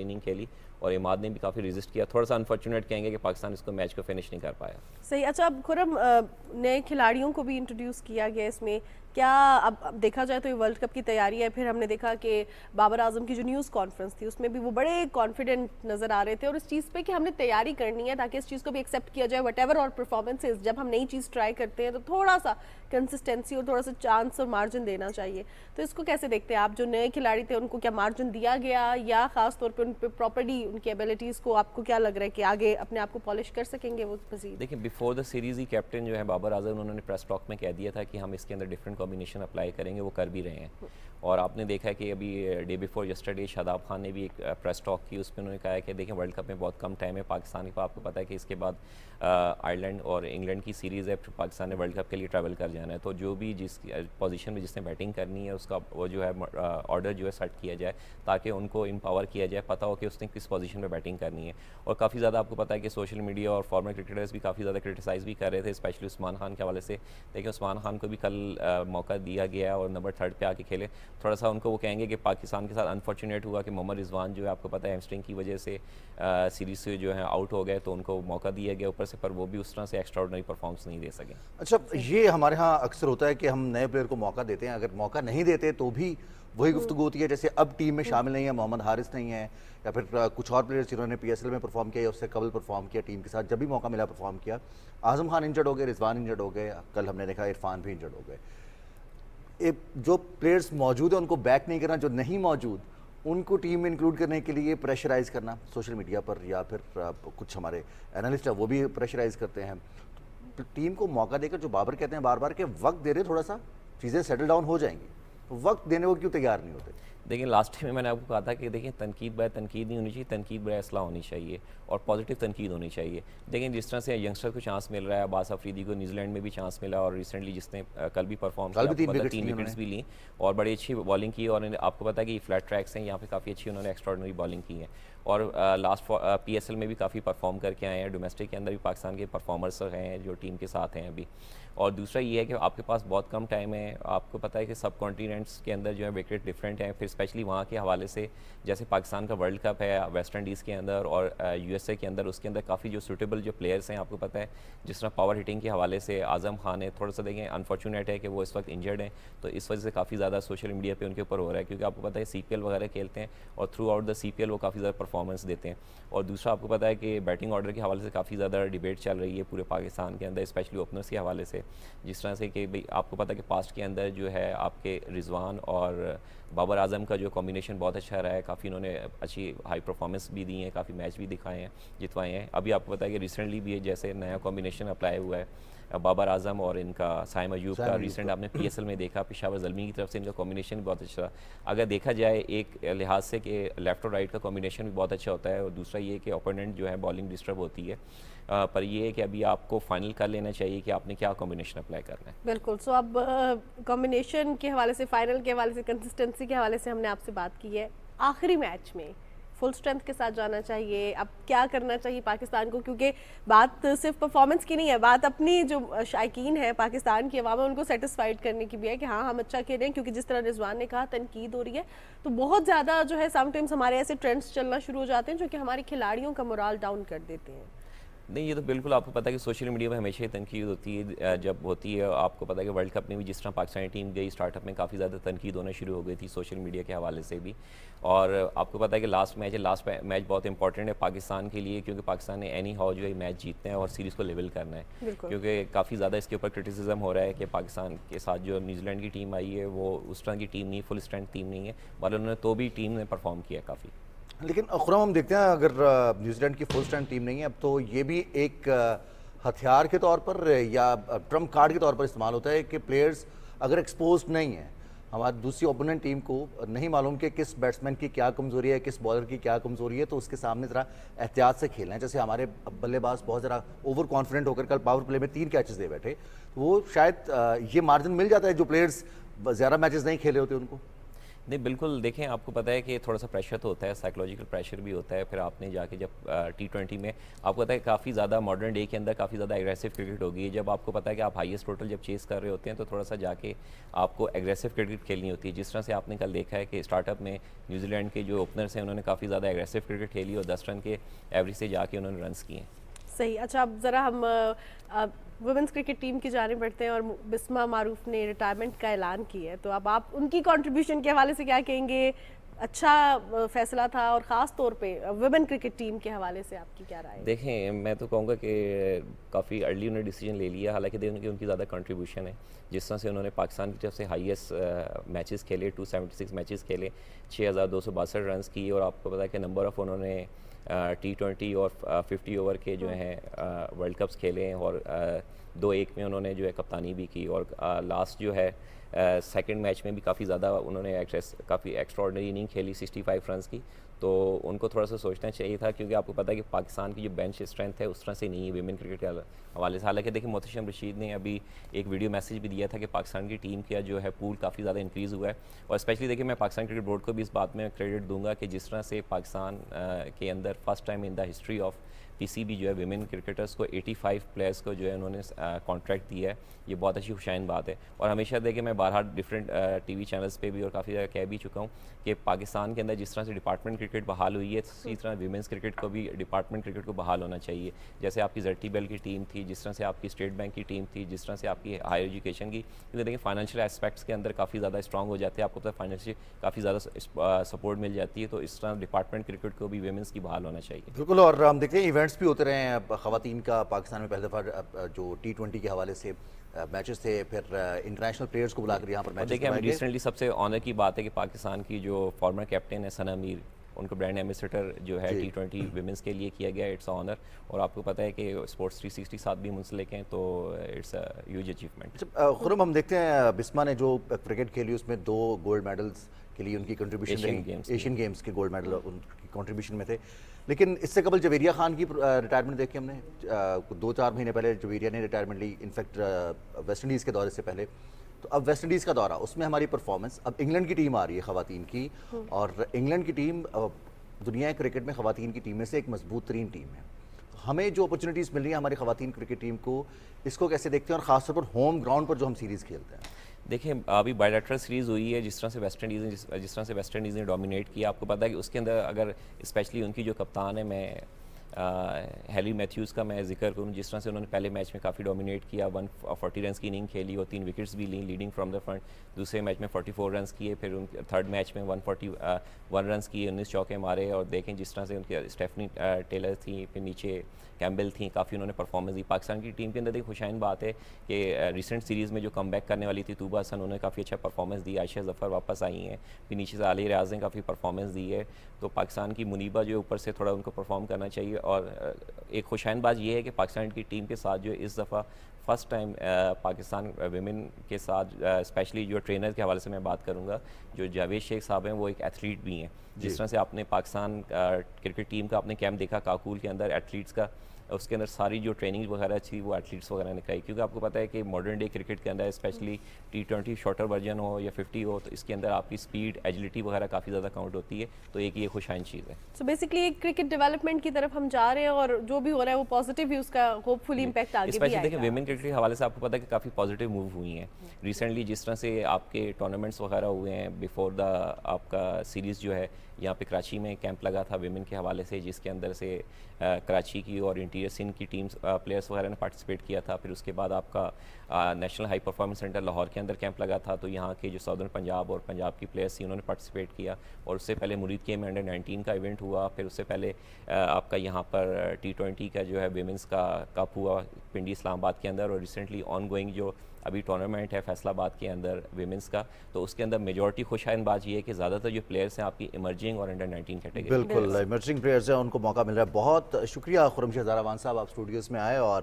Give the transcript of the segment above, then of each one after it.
Inning کھیلی اور اماد نے بھی کافی ریزسٹ کیا. تھوڑا سا انفارچونیٹ کہیں گے کہ پاکستان اس کو میچ کو فنش نہیں کر پایا. صحیح. اچھا اب خرم نئے کھلاڑیوں کو بھی انٹروڈیوس کیا گیا اس میں, کیا اب دیکھا جائے تو یہ ورلڈ کپ کی تیاری ہے, پھر ہم نے دیکھا کہ بابر اعظم کی جو نیوز کانفرنس تھی اس میں بھی وہ بڑے کانفیڈنٹ نظر آ رہے تھے, اور اس چیز پہ کہ ہم نے تیاری کرنی ہے تاکہ اس چیز کو بھی ایکسیپٹ کیا جائے وٹ ایور اور پرفارمنسز, جب ہم نئی چیز ٹرائی کرتے ہیں تو تھوڑا سا کنسسٹنسی اور تھوڑا سا چانس اور مارجن دینا چاہیے. تو اس کو کیسے دیکھتے ہیں آپ, جو نئے کھلاڑی تھے ان کو کیا مارجن دیا گیا, یا خاص طور پہ ان پہ پراپرلی ان کی ایبلٹیز کو آپ کو کیا لگ رہا ہے کہ آگے اپنے آپ کو پالش کر سکیں گے وہ مزید؟ دیکھیں before the series he captain جو ہے بابر اعظم, انہوں نے پریس ٹاک میں کہہ دیا تھا کہ ہم اس کے اندر ڈفرینٹ کمبینیشن اپلائی کریں گے, وہ کر بھی رہے ہیں. اور آپ نے دیکھا کہ ابھی day before yesterday Shadab Khan نے بھی ایک پریس ٹاک کی, اس میں انہوں نے کہا ہے کہ دیکھیں ورلڈ کپ میں بہت کم ٹائم ہے پاکستان کا, آپ کو پتہ ہے کہ اس کے بعد آئرلینڈ اور انگلینڈ کی سیریز ہے, پھر پاکستان نے ورلڈ کپ کے لیے ٹریول کر جانا ہے. تو جو بھی جس پوزیشن میں جس نے بیٹنگ کرنی ہے اس کا وہ جو ہے آرڈر جو ہے سیٹ کیا جائے تاکہ ان کو امپاور کیا جائے, پتہ ہو کہ اس نے کس پوزیشن میں بیٹنگ کرنی ہے. اور کافی زیادہ آپ کو پتہ ہے کہ سوشل میڈیا اور فارمر کرکٹرز بھی کافی زیادہ کرٹیسائز بھی کر رہے تھے, اسپیشلی عثمان خان کے حوالے سے. لیکن عثمان خان کو بھی کل موقع دیا گیا اور نمبر 3 پہ آ کے کھیلے. تھوڑا سا ان کو وہ کہیں گے کہ پاکستان کے ساتھ انفارچونیٹ ہوا کہ محمد رضوان جو ہے آپ کو پتہ ہے ہیمسٹرنگ کی وجہ سے سیریز سے جو ہے آؤٹ ہو گئے, تو ان کو موقع دیا گیا اوپر سے, پر وہ بھی اس طرح سے ایکسٹرا آرڈنری پرفارمنس نہیں دے سکے. اچھا یہ ہمارے ہاں اکثر ہوتا ہے کہ ہم نئے پلیئر کو موقع دیتے ہیں, اگر موقع نہیں دیتے تو بھی وہی گفتگو ہوتی ہے. جیسے اب ٹیم میں شامل نہیں ہے محمد حارث نہیں ہے, یا پھر کچھ اور پلیئرز جنہوں نے پی ایس ایل میں پرفارم کیا یا اس سے قبل پرفارم کیا ٹیم کے ساتھ, جب بھی موقع ملا پرفارم کیا. اعظم خان انجرڈ ہو گئے, رضوان انجرڈ ہو گئے, کل ہم نے دیکھا عرفان بھی انجرڈ ہو گئے. جو پلیئرز موجود ہیں ان کو بیک نہیں کرنا, جو نہیں موجود ان کو ٹیم میں انکلوڈ کرنے کے لیے پریشرائز کرنا سوشل میڈیا پر, یا پھر کچھ ہمارے انالسٹ ہیں وہ بھی پریشرائز کرتے ہیں. ٹیم کو موقع دے کر جو بابر کہتے ہیں بار بار کہ وقت دے رہے, تھوڑا سا چیزیں سیٹل ڈاؤن ہو جائیں گی, وقت دینے کو کیوں تیار نہیں ہوتے؟ دیکھیں لاسٹ ٹائم میں نے آپ کو کہا تھا کہ دیکھیں تنقید بغیر تنقید نہیں ہونی چاہیے, تنقید بغیر اصلاح ہونی چاہیے اور پازیٹیو تنقید ہونی چاہیے. دیکھیں جس طرح سے ینگسٹر کو چانس مل رہا ہے, عباس افریدی کو نیوزی لینڈ میں بھی چانس ملا, اور ریسنٹلی جس نے کل بھی پرفارم کیا, 3 وکٹس بھی لیں اور بڑی اچھی بالنگ کی, اور آپ کو پتا ہے کہ یہ فلیٹ ٹریکس ہیں, یہاں پہ کافی اچھی انہوں نے ایکسٹراڈنری بالنگ کی ہے, اور لاسٹ پی ایس ایل میں بھی کافی پرفارم کر کے آئے ہیں. ڈومیسٹک کے اندر بھی پاکستان کے پرفارمرس ہیں جو ٹیم کے ساتھ ہیں ابھی. اور دوسرا یہ ہے کہ آپ کے پاس بہت کم ٹائم ہے, آپ کو پتہ ہے کہ سب کانٹیننٹس کے اندر جو ہے وکٹ ڈفرینٹ ہیں, پھر اسپیشلی وہاں کے حوالے سے جیسے پاکستان کا ورلڈ کپ ہے ویسٹ انڈیز کے اندر اور یو ایس اے کے اندر, اس کے اندر کافی جو سوٹیبل جو پلیئرس ہیں آپ کو پتہ ہے, جس طرح پاور ہٹنگ کے حوالے سے اعظم خان ہے, تھوڑا سا دیکھیں انفارچونیٹ ہے کہ وہ اس وقت انجرڈ ہیں, تو اس وجہ سے کافی زیادہ سوشل میڈیا پہ ان کے اوپر ہو رہا ہے, کیونکہ آپ کو پتہ ہے سی پی ایل وغیرہ کھیلتے ہیں اور throughout the C P L وہ کافی زیادہ پرفارمنس دیتے ہیں. اور دوسرا آپ کو پتہ ہے کہ بیٹنگ آرڈر کے حوالے سے کافی زیادہ ڈیبیٹ چل رہی ہے پورے پاکستان کے اندر, اسپیشلی اوپنرس کے حوالے سے, جس طرح سے کہ بھئی آپ کو پتہ ہے کہ پاسٹ کے اندر جو ہے آپ کے رضوان اور بابر اعظم کا جو کمبینیشن بہت اچھا رہا ہے, کافی انہوں نے اچھی ہائی پرفارمنس بھی دی ہیں, کافی میچ بھی دکھائے ہیں, جتوائے ہیں. ابھی آپ کو پتہ ہے کہ ریسنٹلی بھی جیسے نیا کمبینیشن اپلائی ہوا ہے بابر اعظم اور ان کا سائم ایوب کا, ریسنٹ آپ نے پی ایس ایل میں دیکھا پشاور زلمی کی طرف سے ان کا کمبینیشن بہت اچھا. اگر دیکھا جائے ایک لحاظ سے کہ لیفٹ اور رائٹ کا کمبینیشن بھی بہت اچھا ہوتا ہے, اور دوسرا یہ کہ اوپوننٹ جو ہے بالنگ ڈسٹرب ہوتی ہے, پر یہ ہے کہ ابھی آپ کو فائنل کر لینا چاہیے کہ آپ نے کیا کمبینیشن اپلائی کرنا ہے. بالکل. سو اب کمبینیشن کے حوالے سے, فائنل کے حوالے سے, کنسسٹنسی کے حوالے سے ہم نے آپ سے بات کی ہے. آخری میچ میں فل اسٹرینتھ کے ساتھ جانا چاہیے, اب کیا کرنا چاہیے پاکستان کو, کیونکہ بات صرف پرفارمنس کی نہیں ہے, بات اپنی جو شائقین ہے پاکستان کی عوام ہے ان کو سیٹسفائیڈ کرنے کی بھی ہے کہ ہاں ہم اچھا کھیلیں, کیونکہ جس طرح رضوان نے کہا تنقید ہو رہی ہے, تو بہت زیادہ جو ہے سم ٹائمز ہمارے ایسے ٹرینڈس چلنا شروع ہو جاتے ہیں جو کہ ہمارے کھلاڑیوں کا مورال ڈاؤن کر دیتے ہیں. نہیں یہ تو بالکل آپ کو پتہ ہے کہ سوشل میڈیا میں ہمیشہ ہی تنقید ہوتی ہے, جب ہوتی ہے آپ کو پتہ ہے کہ ورلڈ کپ میں بھی جس طرح پاکستانی ٹیم گئی اسٹارٹ اپ میں کافی زیادہ تنقید ہونا شروع ہو گئی تھی سوشل میڈیا کے حوالے سے بھی. اور آپ کو پتہ ہے کہ لاسٹ میچ بہت امپورٹنٹ ہے پاکستان کے لیے, کیونکہ پاکستان نے اینی ہاؤ جو ہے میچ جیتنا ہے اور سیریز کو لیول کرنا ہے, کیونکہ کافی زیادہ اس کے اوپر کرٹیسزم ہو رہا ہے کہ پاکستان کے ساتھ جو نیوزی لینڈ کی ٹیم آئی ہے وہ اس طرح کی ٹیم نہیں, فل اسٹرینتھ ٹیم نہیں ہے, بل انہوں نے تو بھی ٹیم نے پرفارم کیا کافی. لیکن خرم ہم دیکھتے ہیں اگر نیوزی لینڈ کی فل اسٹرینتھ ٹیم نہیں ہے اب, تو یہ بھی ایک ہتھیار کے طور پر یا ٹرمپ کارڈ کے طور پر استعمال ہوتا ہے کہ پلیئرز اگر ایکسپوزڈ نہیں ہیں, ہماری دوسری اوپوننٹ ٹیم کو نہیں معلوم کہ کس بیٹسمین کی کیا کمزوری ہے, کس بالر کی کیا کمزوری ہے, تو اس کے سامنے ذرا احتیاط سے کھیلنا ہے. جیسے ہمارے بلے باز بہت ذرا اوور کانفیڈنٹ ہو کر کل پاور پلے میں 3 کیچز دے بیٹھے, تو وہ شاید یہ مارجن مل جاتا ہے جو پلیئرز زیادہ میچز نہیں کھیلے ہوتے ان کو. نہیں بالکل دیکھیں آپ کو پتہ ہے کہ تھوڑا سا پریشر تو ہوتا ہے, سائیکولوجیکل پریشر بھی ہوتا ہے. پھر آپ نے جا کے جب T20 میں آپ کو پتہ ہے کافی زیادہ ماڈرن ڈے کے اندر کافی زیادہ ایگریسو کرکٹ ہوگی. جب آپ کو پتہ ہے کہ آپ ہائیسٹ ٹوٹل جب چیز کر رہے ہوتے ہیں تو تھوڑا سا جا کے آپ کو ایگریسو کرکٹ کھیلنی ہوتی ہے. جس طرح سے آپ نے کل دیکھا ہے کہ اسٹارٹ اپ میں نیوزی لینڈ کے جو اوپنرس ہیں انہوں نے کافی زیادہ ایگریسو کرکٹ کھیلی اور 10 رن کے ایوریج سے جا کے انہوں نے رنس کیے ہیں. صحیح. اچھا اب ذرا ہم ویمنس کرکٹ ٹیم کی جانب بڑھتے ہیں اور بسمہ معروف نے ریٹائرمنٹ کا اعلان کیا ہے, تو اب آپ ان کی کنٹریبیوشن کے حوالے سے کیا کہیں گے؟ اچھا فیصلہ تھا, اور خاص طور پہ ویمن کرکٹ ٹیم کے حوالے سے آپ کی کیا رائے ہے؟ دیکھیں میں تو کہوں گا کہ کافی ارلی انہوں نے ڈیسیجن لے لیا, حالانکہ ان کی زیادہ کنٹریبیوشن ہے. جس طرح سے انہوں نے پاکستان کی طرف سے ہائیسٹ میچز کھیلے, 276 میچز کھیلے, 6262 رنز کیے, اور آپ کو پتا ہے کہ نمبر آف انہوں نے T20 اور 50 اوور کے جو ہیں ورلڈ کپس کھیلے ہیں, اور 2-1 میں انہوں نے جو ہے کپتانی بھی کی, اور لاسٹ جو ہے سیکنڈ میچ میں بھی کافی زیادہ انہوں نے کافی ایکسٹراڈنری اننگ کھیلی 65 رنز کی. تو ان کو تھوڑا سا سوچنا چاہیے تھا, کیونکہ آپ کو پتہ ہے کہ پاکستان کی جو بینچ اسٹرینتھ ہے اس طرح سے نہیں ہے ویمن کرکٹ کے حوالے سے. حالانکہ دیکھیں محتشم رشید نے ابھی ایک ویڈیو میسیج بھی دیا تھا کہ پاکستان کی ٹیم کا جو ہے پول کافی زیادہ انکریز ہوا ہے, اور اسپیشلی دیکھیں میں پاکستان کرکٹ بورڈ کو بھی اس بات میں کریڈٹ دوں گا کہ جس طرح سے پاکستان کے اندر first time in the history of PCB جو ہے ویمن کرکٹرز کو 85 پلیئرس کو جو ہے انہوں نے کانٹریکٹ دیا ہے, یہ بہت اچھی خوشائن بات ہے. اور ہمیشہ دیکھیں میں بارہا ڈفرینٹ ٹی وی چینلز پہ بھی اور کافی جگہ کہہ بھی چکا ہوں کہ پاکستان کے اندر جس طرح سے ڈپارٹمنٹ کرکٹ بحال ہوئی ہے, اسی طرح ویمنس کرکٹ کو بھی ڈپارٹمنٹ کرکٹ کو بحال ہونا چاہیے. جیسے آپ کی زرٹی بیل کی ٹیم تھی, جس طرح سے آپ کی اسٹیٹ بینک کی ٹیم تھی, جس طرح سے آپ کی ہائر ایجوکیشن کی, کیونکہ دیکھیں فائنینشیل اسپیکٹس کے اندر کافی زیادہ اسٹرانگ ہو جاتے ہیں, آپ کو پتہ ہے فائنینشیل کافی زیادہ سپورٹ مل جاتی ہے, تو اس طرح ڈپارٹمنٹ کرکٹ کو بھی ویمنس کی بحال ہونا چاہیے. بالکل. اور ہم دیکھتے ہیں ایونٹس بھی ہوتے رہے ہیں خواتین کا پاکستان میں, پہلی دفعہ جو T20 کے حوالے سے میچز تھے, پھر انٹرنیشنل پلیئرز کو بلا کر یہاں پر میچز دیکھیں کروائے گئے. ریسنٹلی سب سے آنر کی بات ہے کہ پاکستان کی جو فارمر کیپٹن ہے ثنا میر, ان کو برانڈ ایمبیسڈر جو ہے T20 ویمنس کے لیے کیا گیا, اٹس آنر. اور آپ کو پتہ ہے کہ اسپورٹس 360 ساتھ بھی منسلک ہیں, تو اٹس اے ہیوج اچیومنٹ. خرم ہم دیکھتے ہیں بسمہ نے جو کرکٹ کھیلی اس میں 2 گولڈ میڈلز کے لیے ان کی کنٹریبیوشن رہی, ایشین گیمز کے گولڈ میڈل ان کی کنٹریبیوشن میں تھے. لیکن اس سے قبل جویریہ خان کی ریٹائرمنٹ دیکھی ہم نے 2-4 مہینے پہلے جویریہ نے ریٹائرمنٹ لی, انفیکٹ ویسٹ انڈیز کے دورے سے پہلے. تو اب ویسٹ انڈیز کا دورہ, اس میں ہماری پرفارمنس, اب انگلینڈ کی ٹیم آ رہی ہے خواتین کی, اور انگلینڈ کی ٹیم دنیا کرکٹ میں خواتین کی ٹیم میں سے ایک مضبوط ترین ٹیم ہے. ہمیں جو اپرچونیٹیز مل رہی ہیں ہماری خواتین کرکٹ ٹیم کو, اس کو کیسے دیکھتے ہیں, اور خاص طور پر ہوم گراؤنڈ پر جو ہم سیریز کھیلتے ہیں؟ دیکھیں ابھی بائیلیٹرل سیریز ہوئی ہے, جس طرح سے ویسٹ انڈیز نے ڈومینیٹ کیا. آپ کو پتہ ہے کہ اس کے اندر اگر اسپیشلی ان کی جو کپتان ہے, میں ہیلی میتھیوز کا میں ذکر کروں, جس طرح سے انہوں نے پہلے میچ میں کافی ڈومینیٹ کیا, 140 رنس کی اننگ کھیلی اور 3 وکٹس بھی لیں لیڈنگ فرام دا فرنٹ. دوسرے میچ میں 44 رنس کیے, پھر ان تھرڈ میچ میں 141 رنس کیے, 19 چوکے مارے. اور دیکھیں جس طرح سے ان کے اسٹیفنی ٹیلر تھیں, پھر نیچے کیمبل تھیں, کافی انہوں نے پرفارمنس دی. پاکستان کی ٹیم کے اندر ایک خوشائن بات ہے کہ ریسنٹ سیریز میں جو کم بیک کرنے والی تھی طوبہ حسن, انہوں نے کافی اچھا پرفارمنس دی. عائشہ ظفر واپس آئی ہیں, پھر نیچے سے عالیہ ریاض نے کافی پرفارمنس دی ہے. تو پاکستان کی منیبہ جو اوپر سے تھوڑا ان کو پرفارم کرنا چاہیے. اور ایک خوشائن بات یہ ہے کہ پاکستان کی ٹیم کے ساتھ جو اس دفعہ فرسٹ ٹائم پاکستان ویمن کے ساتھ اسپیشلی جو ٹرینر کے حوالے سے میں بات کروں گا, جو جاوید شیخ صاحب ہیں, وہ ایک ایتھلیٹ بھی ہیں. جس طرح سے آپ نے پاکستان کرکٹ ٹیم کا آپ نے کیمپ دیکھا کاکول کے اندر ایتھلیٹس کا, اس کے اندر ساری جو ٹریننگ وغیرہ تھی وہ ایتھلیٹس وغیرہ نے کرائی. کیونکہ آپ کو پتہ ہے کہ ماڈرن ڈے کرکٹ کے اندر اسپیشلی T20 شارٹر ورژن ہو یا 50 ہو, تو اس کے اندر آپ کی سپیڈ, ایجلٹی وغیرہ کافی زیادہ کاؤنٹ ہوتی ہے. تو ایک یہ خوشائن چیز ہے. سو بیسکلی ایک کرکٹ ڈیولپمنٹ کی طرف ہم جا رہے ہیں, اور جو بھی ہو رہا ہے وہ پازیٹیو ہی اس کا ہوپ فلی امپیکٹ آگے بھی آئے گا. اسپیشلی دیکھیں ویمن کرکٹ کے حوالے سے آپ کو پتہ ہے کہ کافی پازیٹیو موو ہوئی ہیں ریسنٹلی. جس طرح سے آپ کے ٹورنامنٹس وغیرہ ہوئے ہیں بیفور دا آپ کا سیریز جو ہے, یہاں پہ کراچی میں کیمپ لگا تھا ویمن کے حوالے سے, جس کے اندر سے کراچی کی اور انٹیریئر سندھ کی ٹیمز پلیئرس وغیرہ نے پارٹیسپیٹ کیا تھا. پھر اس کے بعد آپ کا national high performance centre Lahore کے اندر کیمپ لگا تھا, تو یہاں کے جو ساؤدرن پنجاب اور پنجاب کی پلیئرس تھیں انہوں نے پارٹیسپیٹ کیا. اور اس سے پہلے مرید کے میں انڈر 19 کا ایونٹ ہوا. پھر اس سے پہلے آپ کا یہاں پر T20 کا جو ہے ویمنس کا کپ ہوا پنڈی اسلام آباد کے اندر. اور ریسنٹلی آن گوئنگ جو ابھی ٹورنامنٹ ہے فیصل آباد کے اندر ویمنس کا, تو اس کے اندر میجورٹی خوشائن بات یہ ہے کہ زیادہ تر جو پلیئرس ہیں آپ کی ایمرجنگ اور انڈر 19 کیٹیگری. بالکل ایمرجنگ پلیئرز ہیں, ان کو موقع مل رہا ہے. بہت شکریہ خرم شہزاد امان صاحب, آپ اسٹوڈیوز میں آئے اور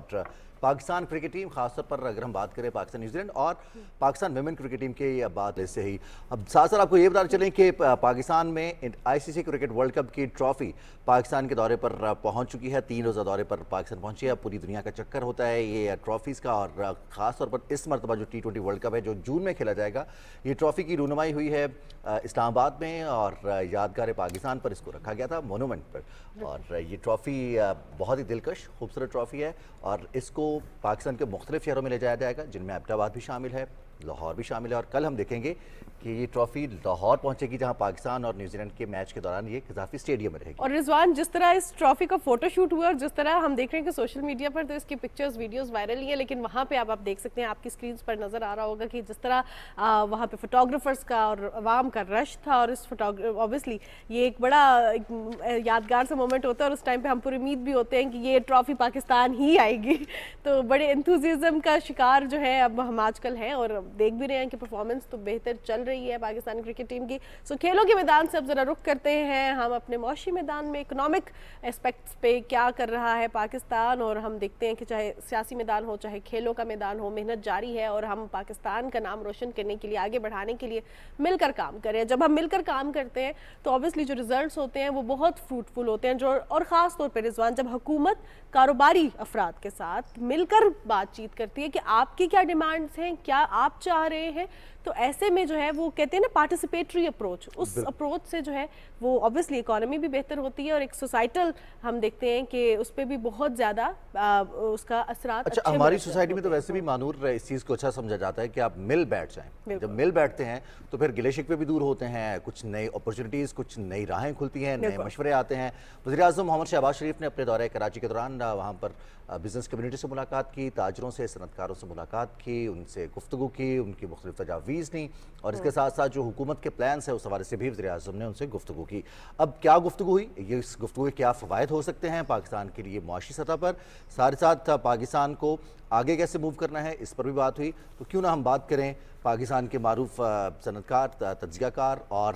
پاکستان کرکٹ ٹیم خاص طور پر اگر ہم بات کریں پاکستان نیوزی لینڈ اور پاکستان ویمن کرکٹ ٹیم کی بات اس سے ہی اب ساتھ ساتھ آپ کو یہ بتانا چلیں کہ پاکستان میں آئی سی سی کرکٹ ورلڈ کپ کی ٹرافی پاکستان کے دورے پر پہنچ چکی ہے. 3 روزہ دورے پر پاکستان پہنچی ہے. اب پوری دنیا کا چکر ہوتا ہے یہ ٹرافیز کا اور خاص طور پر اس مرتبہ جو T20 ورلڈ کپ ہے جو جون میں کھیلا جائے گا, یہ ٹرافی کی رونمائی ہوئی ہے اسلام آباد میں اور یادگار پاکستان پر اس کو رکھا گیا تھا مونومنٹ پر. اور یہ ٹرافی بہت ہی دلکش خوبصورت ٹرافی ہے اور اس کو پاکستان کے مختلف شہروں میں لے جایا جائے گا جن میں ایبٹ آباد بھی شامل ہے, لاہور بھی شامل ہے. اور کل ہم دیکھیں گے کہ یہ ٹرافی لاہور پہنچے گی جہاں پاکستان اور نیوزی لینڈ کے میچ کے دوران یہ قذافی اسٹیڈیم میں رہے گی. اور رضوان, جس طرح اس ٹرافی کا فوٹو شوٹ ہوا اور جس طرح ہم دیکھ رہے ہیں کہ سوشل میڈیا پر تو اس کی پکچرز ویڈیوز وائرل ہی ہیں, لیکن وہاں پہ آپ دیکھ سکتے ہیں, آپ کی اسکرینس پر نظر آ رہا ہوگا کہ جس طرح وہاں پہ فوٹوگرافرز کا اور عوام کا رش تھا. اور اس اوبیسلی یہ ایک بڑا یادگار سا مومنٹ ہوتا ہے اور اس ٹائم پہ ہم پوری امید بھی ہوتے ہیں کہ یہ ٹرافی پاکستان ہی آئے گی. تو بڑے انتھوزیزم کا شکار جو ہے اب ہم آج کل ہیں اور دیکھ بھی رہے ہیں کہ پرفارمنس تو بہتر چل رہی ہے پاکستانی کرکٹ ٹیم کی. سو کھیلوں کے میدان سے اب ذرا رخ کرتے ہیں ہم اپنے معاشی میدان میں, اکنامک اسپیکٹس پہ کیا کر رہا ہے پاکستان. اور ہم دیکھتے ہیں کہ چاہے سیاسی میدان ہو چاہے کھیلوں کا میدان ہو, محنت جاری ہے اور ہم پاکستان کا نام روشن کرنے کے لیے, آگے بڑھانے کے لیے مل کر کام کریں. جب ہم مل کر کام کرتے ہیں تو اوبیسلی جو ریزلٹس ہوتے ہیں وہ بہت فروٹفل ہوتے ہیں. اور خاص طور پہ رضوان, جب حکومت کاروباری افراد کے ساتھ مل کر بات چیت کرتی ہے کہ آپ کی کیا ڈیمانڈز ہیں, کیا آپ چاہ رہے ہیں, تو ایسے میں جو ہے وہ کہتے ہیں نا پارٹیسپیٹری اپروچ, اس اپروچ سے جو ہے وہ اوبیسلی اکانومی بھی بہتر ہوتی ہے اور ایک سوسائٹل ہم دیکھتے ہیں کہ اس پہ بھی بہت زیادہ اس کا اثرات. اچھا, ہماری سوسائٹی میں تو ویسے بھی مانور اس چیز کو اچھا سمجھا جاتا ہے کہ آپ مل بیٹھ جائیں. جب مل بیٹھتے ہیں تو پھر گلے شکوے بھی دور ہوتے ہیں, کچھ نئی اپرچونیٹیز, کچھ نئی راہیں کھلتی ہیں, نئے مشورے آتے ہیں. وزیر اعظم محمد شہباز شریف نے اپنے دورہ کراچی کے دوران وہاں پر بزنس کمیونٹی سے ملاقات کی, تاجروں سے, صنعت کاروں سے ملاقات کی, ان سے گفتگو کی, ان کی مختلف تجاویز لی اور اس کے ساتھ ساتھ جو حکومت کے پلانس ہیں اس حوالے سے بھی وزیر اعظم نے ان سے گفتگو کی. اب کیا گفتگو ہوئی, یہ اس گفتگو کے کیا فوائد ہو سکتے ہیں پاکستان کے لیے معاشی سطح پر, ساتھ ساتھ پاکستان کو آگے کیسے موو کرنا ہے, اس پر بھی بات ہوئی. تو کیوں نہ ہم بات کریں پاکستان کے معروف صنعت کار, تجزیہ کار اور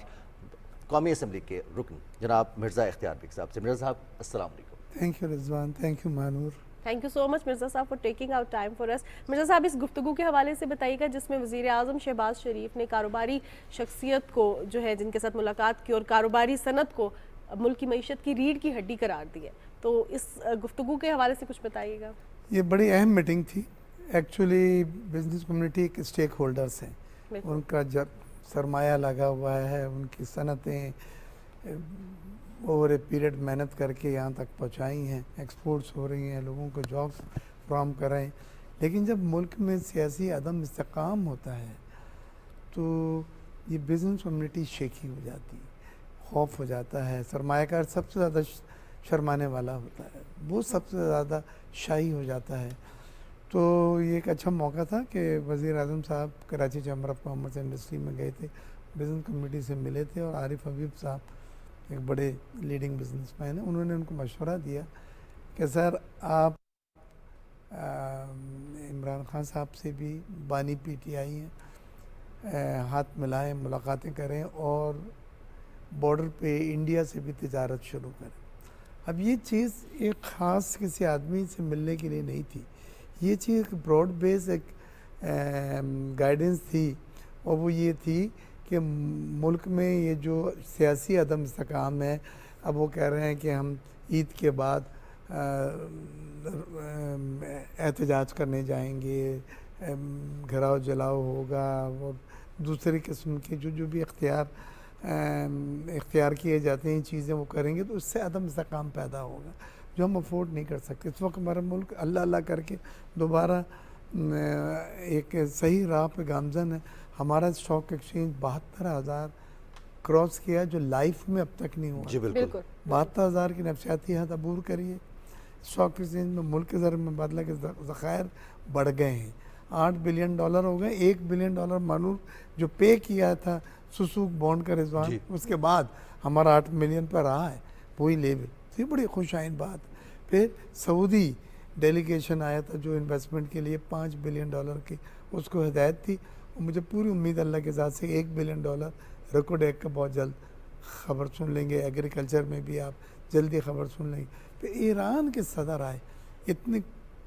قومی اسمبلی کے رکن جناب مرزا اختیار بیگ صاحب سے. مرزا صاحب السلام علیکم. Thank you Rizwan, thank you مانور. Thank you so much Mirza صاحب for taking out time for us. Mirza صاحب, اس گفتگو کے حوالے سے بتائیے گا جس میں وزیر اعظم شہباز شریف نے کاروباری شخصیت کو جو ہے جن کے ساتھ ملاقات کی اور کاروباری صنعت کو ملک کی معیشت کی ریڑھ کی ہڈی قرار دی ہے, تو اس گفتگو کے حوالے سے کچھ بتائیے گا. یہ بڑی اہم میٹنگ تھی. ایکچولی بزنس کمیونٹی کے اسٹیک ہولڈرز ہیں, ان کا جب سرمایہ لگا ہوا ہے, ان کی صنعتیں اوور اے پیریڈ محنت کر کے یہاں تک پہنچائی ہیں, ایکسپورٹس ہو رہی ہیں, لوگوں کو جابس فراہم کر رہے ہیں. لیکن جب ملک میں سیاسی عدم استحکام ہوتا ہے تو یہ بزنس کمیونٹی شیکی ہو جاتی ہے, خوف ہو جاتا ہے. سرمایہ کار سب سے زیادہ شرمانے والا ہوتا ہے, وہ سب سے زیادہ شائی ہو جاتا ہے. تو یہ ایک اچھا موقع تھا کہ وزیر اعظم صاحب Karachi chamber of commerce industry میں گئے تھے, بزنس کمیونٹی سے ملے تھے, اور عارف حبیب صاحب ایک بڑے لیڈنگ بزنس مین ہیں, انہوں نے ان کو مشورہ دیا کہ سر آپ عمران خان صاحب سے بھی, بانی پی ٹی آئی ہیں, ہاتھ ملائیں, ملاقاتیں کریں اور بارڈر پہ انڈیا سے بھی تجارت شروع کریں. اب یہ چیز ایک خاص کسی آدمی سے ملنے کے لیے نہیں تھی, یہ چیز ایک براڈ بیس ایک گائیڈنس تھی, اور وہ یہ تھی کہ ملک میں یہ جو سیاسی عدم استحکام ہے, اب وہ کہہ رہے ہیں کہ ہم عید کے بعد احتجاج کرنے جائیں گے, گھراؤ جلاؤ ہوگا, اور دوسری قسم کے جو بھی اختیار کیے جاتے ہیں چیزیں وہ کریں گے, تو اس سے عدم استحکام پیدا ہوگا جو ہم افورڈ نہیں کر سکتے. اس وقت ہمارا ملک اللہ اللہ کر کے دوبارہ ایک صحیح راہ پہ گامزن ہے. ہمارا اسٹاک ایکسچینج 72,000 کراس کیا جو لائف میں اب تک نہیں ہوا. جی بالکل. 72,000 کی نفسیاتی حد عبور کریے. اسٹاک ایکسچینج میں ملک کے زر مبادلہ کے ذخائر بڑھ گئے ہیں, $8 بلین ہو گئے. $1 بلین مانور جو پے کیا تھا سسوک بانڈ کا رضوان, اس کے بعد ہمارا 8 ملین پر رہا ہے وہی لیول. یہ بڑی خوش آئند بات. پھر سعودی ڈیلیگیشن آیا تھا جو انویسٹمنٹ کے لیے $5 بلین کی, اس کو ہدایت تھی, اور مجھے پوری امید اللہ کے ذات سے $1 بلین ریکارڈ ایک کا بہت جلد خبر سن لیں گے. ایگریکلچر میں بھی آپ جلدی خبر سن لیں گے. پھر ایران کے صدر آئے, اتنی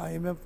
IMF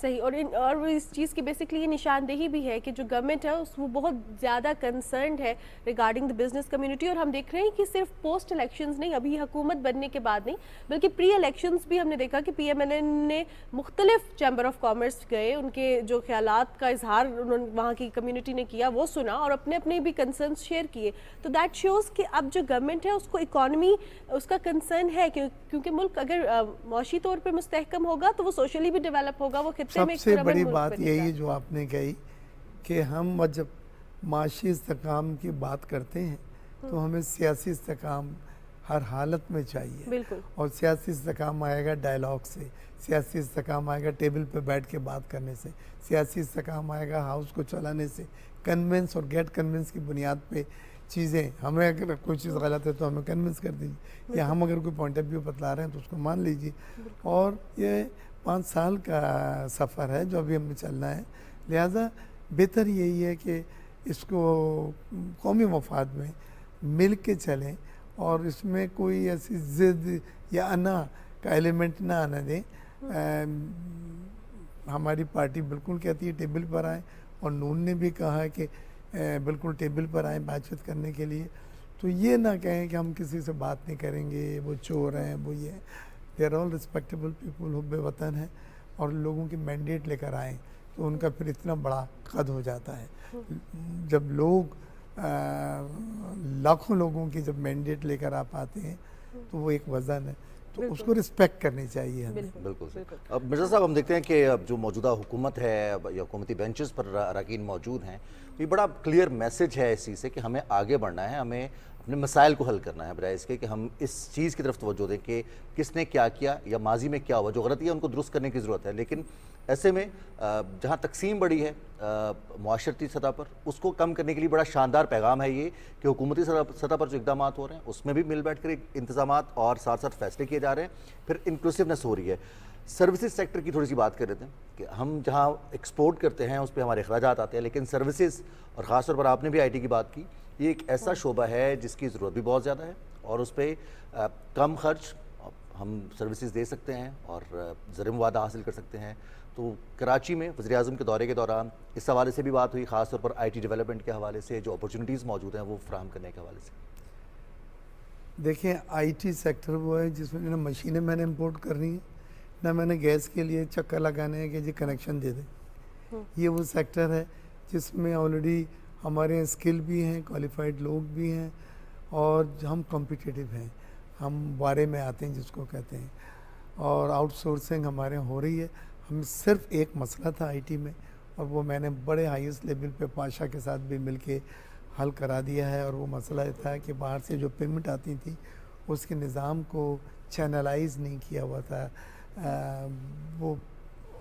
صحیح. اور وہ اس چیز کی بیسکلی یہ نشاندہی بھی ہے کہ جو گورنمنٹ ہے وہ بہت زیادہ کنسرنڈ ہے ریگارڈنگ دا بزنس کمیونٹی. اور ہم دیکھ رہے ہیں کہ صرف پوسٹ الیکشنز نہیں, ابھی حکومت بننے کے بعد نہیں, بلکہ پری الیکشنز بھی ہم نے دیکھا کہ پی ایم این این نے مختلف چیمبر آف کامرس گئے, ان کے جو خیالات کا اظہار وہاں کی کمیونٹی نے کیا وہ سنا اور اپنے اپنے بھی کنسرنس شیئر کیے. تو دیٹ شوز کہ اب جو گورنمنٹ ہے اس کو اکانومی اس کا کنسرن ہے, کیونکہ ملک اگر معاشی طور پہ مستحکم ہوگا تو وہ سوشلی بھی ڈیولپ ہوگا. وہ سب سے بڑی بات یہی جو آپ نے کہی کہ ہم جب معاشی استحکام کی بات کرتے ہیں تو ہمیں سیاسی استحکام ہر حالت میں چاہیے. بالکل. اور سیاسی استحکام آئے گا ڈائلاگ سے, سیاسی استحکام آئے گا ٹیبل پہ بیٹھ کے بات کرنے سے, سیاسی استحکام آئے گا ہاؤس کو چلانے سے, کنونس اور گیٹ کنونس کی بنیاد پہ چیزیں. ہمیں اگر کوئی چیز غلط ہے تو ہمیں کنونس کر دیجیے, یا ہم اگر کوئی پوائنٹ آف ویو بتلا رہے ہیں تو اس کو مان لیجیے. اور یہ 5 سال کا سفر ہے جو ابھی ہمیں چلنا ہے, لہٰذا بہتر یہی ہے کہ اس کو قومی مفاد میں مل کے چلیں اور اس میں کوئی ایسی ضد یا انا کا ایلیمنٹ نہ آنے دیں. ہماری پارٹی بالکل کہتی ہے ٹیبل پر آئیں, اور نون نے بھی کہا ہے کہ بالکل ٹیبل پر آئیں بات چیت کرنے کے لیے. تو یہ نہ کہیں کہ ہم کسی سے بات نہیں کریں گے, وہ چور ہیں, وہ یہ ہیں. They are all respectable people, حب وطن ہیں, اور لوگوں کی مینڈیٹ لے کر آئیں تو ان کا پھر اتنا بڑا قد ہو جاتا ہے. جب لوگ لاکھوں لوگوں کی جب مینڈیٹ لے کر آپ آتے ہیں تو وہ ایک وزن ہے, تو اس کو رسپیکٹ کرنی چاہیے ہمیں. بالکل. اب مرزا صاحب ہم دیکھتے ہیں کہ اب جو موجودہ حکومت ہے یا حکومتی بینچز پر اراکین موجود ہیں, یہ بڑا کلیئر میسج ہے اس چیز سے کہ ہمیں آگے بڑھنا ہے, ہمیں اپنے مسائل کو حل کرنا ہے, بجائے اس کے کہ ہم اس چیز کی طرف توجہ دیں کہ کس نے کیا کیا یا ماضی میں کیا ہوا. جو غلطی ہے ان کو درست کرنے کی ضرورت ہے, لیکن ایسے میں جہاں تقسیم بڑی ہے معاشرتی سطح پر, اس کو کم کرنے کے لیے بڑا شاندار پیغام ہے یہ کہ حکومتی سطح پر جو اقدامات ہو رہے ہیں اس میں بھی مل بیٹھ کر انتظامات اور ساتھ ساتھ فیصلے کیے جا رہے ہیں, پھر انکلوسیونیس ہو رہی ہے. سروسز سیکٹر کی تھوڑی سی بات کر لیتے ہیں کہ ہم جہاں ایکسپورٹ کرتے ہیں اس پہ ہمارے اخراجات آتے ہیں, لیکن سروسز, اور خاص طور پر آپ نے بھی آئی ٹی کی بات کی, یہ ایک ایسا شعبہ ہے جس کی ضرورت بھی بہت زیادہ ہے اور اس پہ کم خرچ ہم سروسز دے سکتے ہیں اور زر مبادلہ حاصل کر سکتے ہیں. تو کراچی میں وزیر اعظم کے دورے کے دوران اس حوالے سے بھی بات ہوئی, خاص طور پر آئی ٹی ڈیولپمنٹ کے حوالے سے جو اپرچونیٹیز موجود ہیں وہ فراہم کرنے کے حوالے سے. دیکھیں آئی ٹی سیکٹر وہ ہے جس میں نہ مشینیں میں نے امپورٹ کرنی ہیں, نہ میں نے گیس کے لیے چکر لگانے ہیں کہ جی کنیکشن دے دیں. یہ وہ سیکٹر ہے جس میں آلریڈی ہمارے اسکل بھی ہیں, کوالیفائڈ لوگ بھی ہیں, اور ہم کمپیٹیٹیو ہیں, ہم بارے میں آتے ہیں جس کو کہتے ہیں, اور آؤٹ سورسنگ ہمارے ہو رہی ہے. ہم صرف ایک مسئلہ تھا آئی ٹی میں, اور وہ میں نے بڑے ہائیسٹ لیول پہ پاشا کے ساتھ بھی مل کے حل کرا دیا ہے. اور وہ مسئلہ یہ تھا کہ باہر سے جو پیمنٹ آتی تھی اس کے نظام کو چینلائز نہیں کیا ہوا تھا. وہ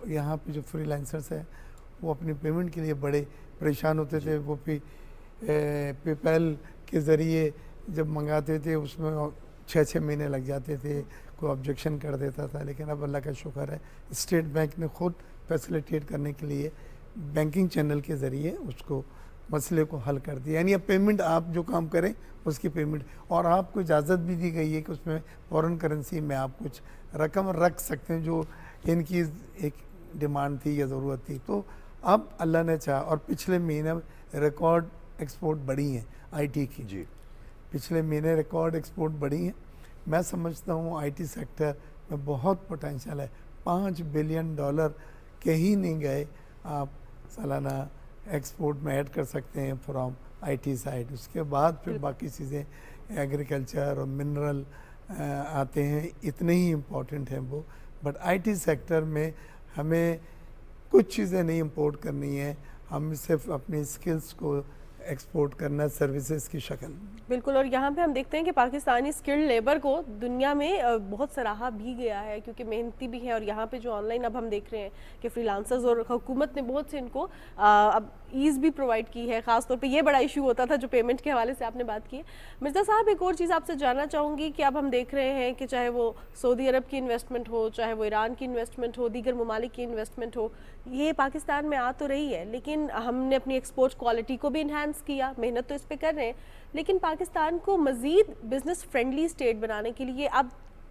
یہاں پہ جو فری لینسرز ہیں وہ اپنی پیمنٹ کے لیے بڑے پریشان ہوتے تھے. وہ پے پیل کے ذریعے جب منگاتے تھے اس میں 6 مہینے لگ جاتے تھے, کوئی آبجیکشن کر دیتا تھا. لیکن اب اللہ کا شکر ہے اسٹیٹ بینک نے خود فیسیلیٹیٹ کرنے کے لیے بینکنگ چینل کے ذریعے اس کو مسئلے کو حل کر دیا. یعنی اب پیمنٹ آپ جو کام کریں اس کی پیمنٹ, اور آپ کو اجازت بھی دی گئی ہے کہ اس میں فورن کرنسی میں آپ کچھ رقم رکھ سکتے ہیں جو ان کی ایک ڈیمانڈ تھی یا ضرورت تھی. تو اب اللہ نے چاہا, اور پچھلے مہینے ریکارڈ ایکسپورٹ بڑھی ہیں آئی ٹی کی. جی, پچھلے مہینے ریکارڈ ایکسپورٹ بڑھی ہیں. میں سمجھتا ہوں آئی ٹی سیکٹر میں بہت پوٹینشیل ہے. $5 بلین کہیں نہیں گئے آپ سالانہ ایکسپورٹ میں ایڈ کر سکتے ہیں فرام آئی ٹی سائڈ. اس کے بعد پھر باقی چیزیں ایگریکلچر اور منرل آتے ہیں, اتنے ہی امپورٹنٹ ہیں وہ. بٹ آئی ٹی سیکٹر میں ہمیں کچھ چیزیں نہیں امپورٹ کرنی ہیں, ہم صرف اپنی اسکلس کو ایکسپورٹ کرنا سروسز کی شکل. بالکل. اور یہاں پہ ہم دیکھتے ہیں کہ پاکستانی اسکلڈ لیبر کو دنیا میں بہت سراہا بھی گیا ہے کیونکہ محنتی بھی ہیں, اور یہاں پہ جو آن لائن اب ہم دیکھ رہے ہیں کہ فری لانسرز, اور حکومت نے بہت سے ان کو اب ایز بھی پرووائڈ کی ہے. خاص طور پہ یہ بڑا ایشو ہوتا تھا جو پیمنٹ کے حوالے سے آپ نے بات کی ہے. مرزا صاحب ایک اور چیز آپ سے جاننا چاہوں گی کہ اب ہم دیکھ رہے ہیں کہ چاہے وہ سعودی عرب کی انویسٹمنٹ ہو, چاہے وہ ایران کی انویسٹمنٹ ہو, دیگر ممالک کی انویسٹمنٹ ہو, یہ پاکستان میں آ تو رہی ہے, لیکن ہم نے اپنی ایکسپورٹ کوالٹی کو بھی انہانس کیا, محنت تو اس پہ کر رہے ہیں, لیکن پاکستان کو مزید بزنس فرینڈلی اسٹیٹ بنانے کے لیے اب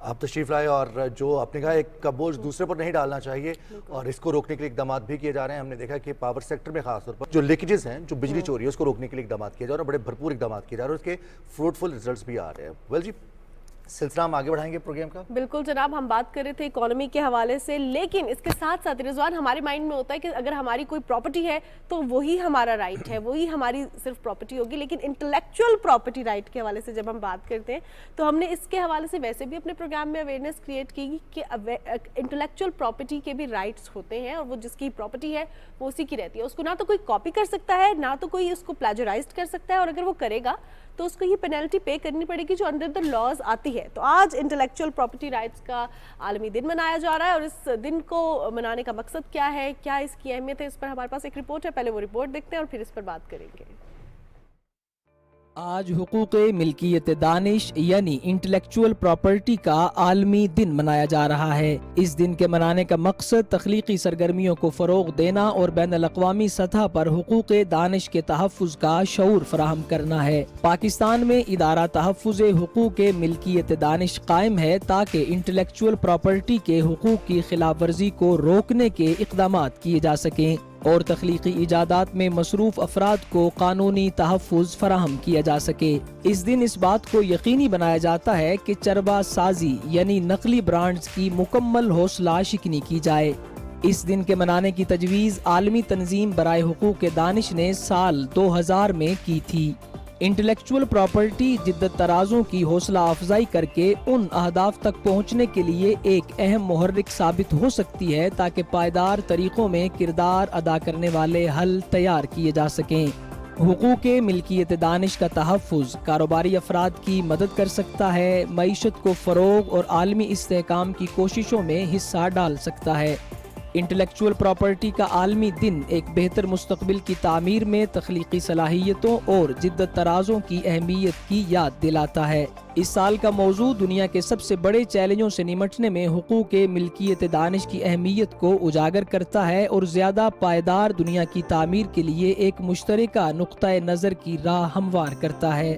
آپ تشریف لائے اور جو آپ نے کہا ایک کا بوجھ دوسرے پر نہیں ڈالنا چاہیے اور اس کو روکنے کے لیے اقدامات بھی کیے جا رہے ہیں. ہم نے دیکھا کہ پاور سیکٹر میں خاص طور پر جو لیکیجز ہیں, جو بجلی چوری ہے, اس کو روکنے کے لیے اقدامات کیے جا رہے ہیں, بڑے بھرپور اقدامات کیے جا رہے ہیں, اس کے فروٹفل ریزلٹس بھی آ رہے ہیں. ویل جی, سلسلہ ہم آگے بڑھائیں گے پروگرام کا. بالکل جناب, ہم بات کر رہے تھے اکانومی کے حوالے سے, لیکن اس کے ساتھ ساتھ رضوان ہمارے مائنڈ میں ہوتا ہے کہ اگر ہماری کوئی پراپرٹی ہے تو وہی ہمارا رائٹ ہے, وہی ہماری صرف پراپرٹی ہوگی. لیکن انٹلیکچوئل پراپرٹی رائٹ کے حوالے سے جب ہم بات کرتے ہیں تو ہم نے اس کے حوالے سے ویسے بھی اپنے پروگرام میں اویئرنیس کریٹ کی کہ انٹلیکچوئل پراپرٹی کے بھی رائٹس ہوتے ہیں, اور وہ جس کی پراپرٹی ہے وہ اسی کی رہتی ہے. اس کو نہ تو کوئی کاپی کر سکتا ہے, نہ تو کوئی اس کو پلیجرائزڈ کر سکتا ہے, اور اگر وہ کرے گا تو اس کو یہ پینلٹی پے کرنی پڑے گی جو انڈر دا لاز آتی ہے. تو آج انٹلیکچوئل پراپرٹی رائٹس کا عالمی دن منایا جا رہا ہے, اور اس دن کو منانے کا مقصد کیا ہے, کیا اس کی اہمیت ہے, اس پر ہمارے پاس ایک رپورٹ ہے. پہلے وہ رپورٹ دیکھتے ہیں اور پھر اس پر بات کریں گے. آج حقوق ملکیت دانش یعنی انٹلیکچوئل پراپرٹی کا عالمی دن منایا جا رہا ہے. اس دن کے منانے کا مقصد تخلیقی سرگرمیوں کو فروغ دینا اور بین الاقوامی سطح پر حقوق دانش کے تحفظ کا شعور فراہم کرنا ہے. پاکستان میں ادارہ تحفظ حقوق ملکیت دانش قائم ہے تاکہ انٹلیکچوئل پراپرٹی کے حقوق کی خلاف ورزی کو روکنے کے اقدامات کیے جا سکیں اور تخلیقی ایجادات میں مصروف افراد کو قانونی تحفظ فراہم کیا جا سکے. اس دن اس بات کو یقینی بنایا جاتا ہے کہ چربا سازی یعنی نقلی برانڈز کی مکمل حوصلہ شکنی کی جائے. اس دن کے منانے کی تجویز عالمی تنظیم برائے حقوق دانش نے سال 2000 میں کی تھی. انٹلیکچوئل پراپرٹی جدت ترازوں کی حوصلہ افزائی کر کے ان اہداف تک پہنچنے کے لیے ایک اہم محرک ثابت ہو سکتی ہے تاکہ پائیدار طریقوں میں کردار ادا کرنے والے حل تیار کیے جا سکیں. حقوق ملکیت دانش کا تحفظ کاروباری افراد کی مدد کر سکتا ہے, معیشت کو فروغ اور عالمی استحکام کی کوششوں میں حصہ ڈال سکتا ہے. انٹلیکچوئل پراپرٹی کا عالمی دن ایک بہتر مستقبل کی تعمیر میں تخلیقی صلاحیتوں اور جدت ترازوں کی اہمیت کی یاد دلاتا ہے. اس سال کا موضوع دنیا کے سب سے بڑے چیلنجوں سے نمٹنے میں حقوق ملکیت دانش کی اہمیت کو اجاگر کرتا ہے اور زیادہ پائیدار دنیا کی تعمیر کے لیے ایک مشترکہ نقطۂ نظر کی راہ ہموار کرتا ہے.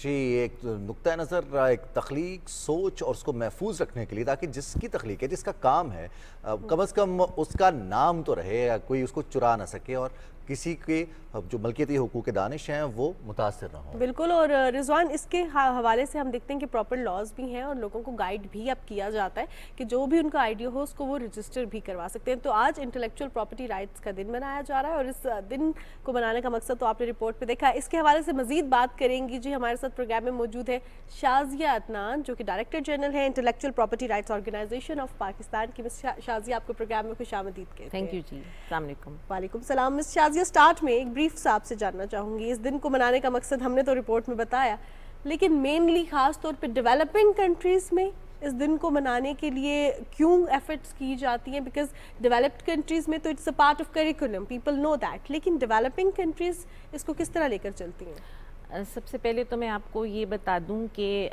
جی, ایک نقطۂ نظر, ایک تخلیق, سوچ اور اس کو محفوظ رکھنے کے لیے تاکہ جس کی تخلیق ہے, جس کا کام ہے, کم از کم اس کا نام تو رہے, کوئی اس کو چرا نہ سکے اور کسی کے جو ملکیتی حقوق دانش ہیں وہ متاثر نہ ہوں. بالکل. اور رضوان اس کے حوالے سے ہم دیکھتے ہیں کہ پراپر لاز بھی ہیں اور لوگوں کو گائیڈ بھی اب کیا جاتا ہے کہ جو بھی ان کا آئیڈیا ہو اس کو وہ رجسٹر بھی کروا سکتے ہیں. تو آج انٹلیکچوئل پراپرٹی رائٹس کا دن منایا جا رہا ہے, اور اس دن کو منانے کا مقصد تو آپ نے رپورٹ پہ دیکھا. اس کے حوالے سے مزید بات کریں گی. جی, ہمارے ساتھ پروگرام میں موجود ہے شازیہ عدنان جو کہ ڈائریکٹر جنرل ہے intellectual property rights organization of Pakistan کی. مس شازیہ, آپ کو پروگرام میں خوش آمدید کہتے ہیں. تھینک یو جی, السلام علیکم. وعلیکم السلام. مس شازیہ, اسٹارٹ میں ایک بریف سے آپ سے جاننا چاہوں گی. اس دن کو منانے کا مقصد ہم نے تو رپورٹ میں بتایا, لیکن مینلی خاص طور پہ ڈیولپنگ کنٹریز میں اس دن کو منانے کے لیے کیوں ایفرٹس کی جاتی ہیں؟ بیکاز ڈیولپڈ کنٹریز میں تو it's a part of curriculum, people know that, لیکن ڈیولپنگ کنٹریز اس کو کس طرح لے کر چلتی ہیں؟ سب سے پہلے تو میں آپ کو یہ بتا دوں کہ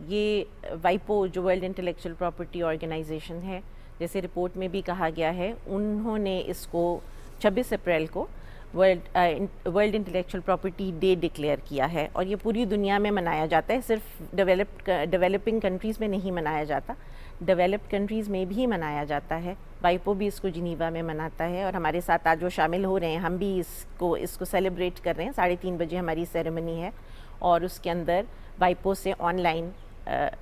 یہ وائپو جو ورلڈ انٹلیکچوئل پراپرٹی آرگنائزیشن ہے, جیسے رپورٹ میں بھی کہا گیا ہے, انہوں نے اس کو 26 اپریل کو world intellectual property day declare کیا ہے, اور یہ پوری دنیا میں منایا جاتا ہے. صرف ڈیولپنگ کنٹریز میں نہیں منایا جاتا, ڈیولپڈ کنٹریز میں بھی منایا جاتا ہے. وائپو بھی اس کو جنیوا میں مناتا ہے, اور ہمارے ساتھ آج وہ شامل ہو رہے ہیں, ہم بھی اس کو سیلیبریٹ کر رہے ہیں. 3:30 بجے ہماری سیریمنی ہے, اور اس کے اندر وائپو سے آن لائن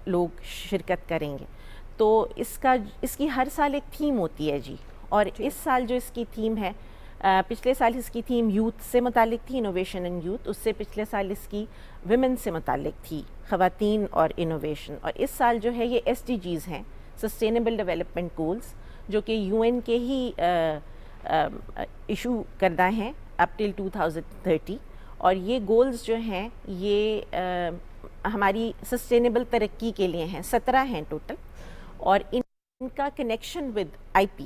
لوگ شرکت کریں گے. تو اس کی ہر سال ایک تھیم ہوتی ہے جی, اور اس سال جو اس کی تھیم ہے, پچھلے سال اس کی تھیم یوتھ سے متعلق تھی, انوویشن اینڈ یوتھ. اس سے پچھلے سال اس کی ویمن سے متعلق تھی, خواتین اور انوویشن. اور اس سال جو ہے یہ SDGs ہیں, سسٹینیبل ڈیولپمنٹ گولز, جو کہ UN کے ہی ایشو کردہ ہیں اپ ٹل 2030. اور یہ گولز جو ہیں یہ ہماری سسٹینیبل ترقی کے لیے ہیں, 17 ہیں ٹوٹل. اور ان کا connection with IP,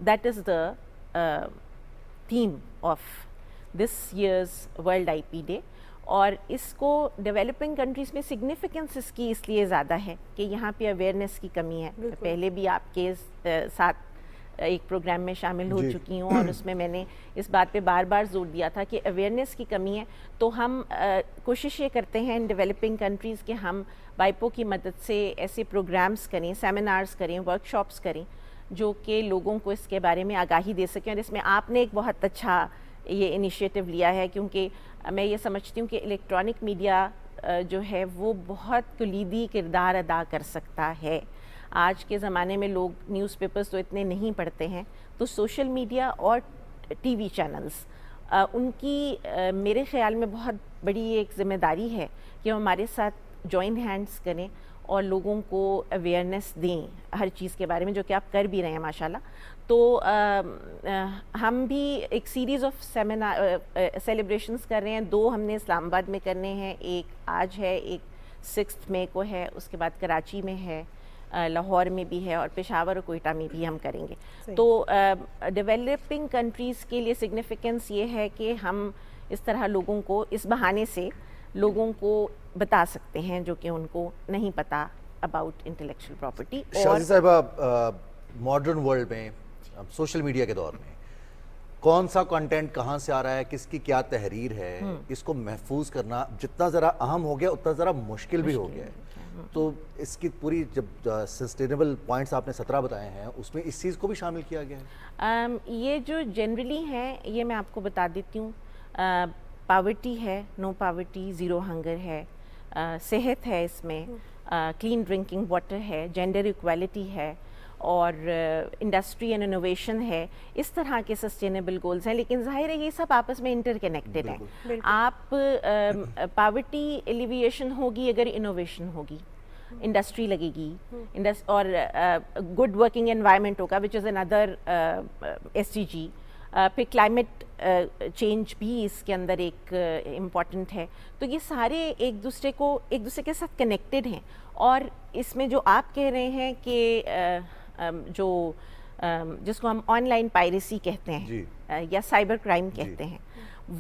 that is the theme of this years world IP day. اور اس کو ڈیولپنگ کنٹریز میں سگنیفیکنس اس کی اس لیے زیادہ ہے کہ یہاں پہ اویئرنیس کی کمی ہے. پہلے بھی آپ کے ساتھ ایک پروگرام میں شامل ہو چکی ہوں، اور اس میں میں نے اس بات پہ بار بار زور دیا تھا کہ اویئرنیس کی کمی ہے. تو ہم کوشش یہ کرتے ہیں ان ڈیولپنگ کنٹریز کہ ہم وائپو کی مدد سے ایسے پروگرامز کریں، سیمینارز کریں، ورکشاپس کریں جو کہ لوگوں کو اس کے بارے میں آگاہی دے سکیں. اور اس میں آپ نے ایک بہت اچھا یہ انیشیٹو لیا ہے، کیونکہ میں یہ سمجھتی ہوں کہ الیکٹرانک میڈیا جو ہے وہ بہت کلیدی کردار ادا کر سکتا ہے. آج کے زمانے میں لوگ نیوز پیپرز تو اتنے نہیں پڑھتے ہیں، تو سوشل میڈیا اور ٹی وی چینلز ان کی میرے خیال میں بہت بڑی ایک ذمہ داری ہے کہ وہ ہمارے ساتھ جوائن ہینڈز کریں اور لوگوں کو اویئرنیس دیں ہر چیز کے بارے میں، جو کہ آپ کر بھی رہے ہیں ماشاءاللہ. تو ہم بھی ایک سیریز آف سیلیبریشنز کر رہے ہیں. 2 ہم نے اسلام آباد میں کرنے ہیں، ایک آج ہے، ایک 6 مئی کو ہے، اس کے بعد کراچی میں ہے، لاہور میں بھی ہے، اور پشاور اور کوئٹہ میں بھی ہم کریں گے. تو ڈیولپنگ کنٹریز کے لیے سگنیفیکنس یہ ہے کہ ہم اس طرح لوگوں کو اس بہانے سے لوگوں کو بتا سکتے ہیں جو کہ ان کو نہیں پتا اباؤٹ انٹلیکچوئل پراپرٹی. شازی صاحبہ، ماڈرن ورلڈ میں سوشل میڈیا کے دور میں کون سا کنٹینٹ کہاں سے آ رہا ہے، کس کی کیا تحریر ہے، اس کو محفوظ کرنا جتنا ذرا اہم ہو گیا اتنا ذرا مشکل بھی ہو گیا ہے. تو اس کی پوری جب سسٹینیبل پوائنٹس آپ نے 17 بتائے ہیں، اس میں اس چیز کو بھی شامل کیا گیا ہے؟ یہ جو جنرلی ہیں یہ میں آپ کو بتا دیتی ہوں. پاورٹی ہے، نو پاورٹی، زیرو ہنگر ہے، صحت ہے، اس میں کلین ڈرنکنگ واٹر ہے، جینڈر ایکویلٹی ہے، اور انڈسٹری اینڈ انوویشن ہے. اس طرح کے سسٹینیبل گولز ہیں، لیکن ظاہر ہے یہ سب آپس میں انٹر کنیکٹڈ ہیں. آپ پاورٹی ایلیویشن ہوگی اگر انوویشن ہوگی، انڈسٹری لگے گی، اور گڈ ورکنگ انوائرمنٹ ہوگا وچ از اندر SDG. پھر کلائمیٹ چینج بھی اس کے اندر ایک امپورٹنٹ ہے. تو یہ سارے ایک دوسرے کے ساتھ کنیکٹڈ ہیں. اور اس میں جو آپ کہہ رہے ہیں کہ جو جس کو ہم آن لائن پائریسی کہتے ہیں یا سائبر کرائم کہتے ہیں،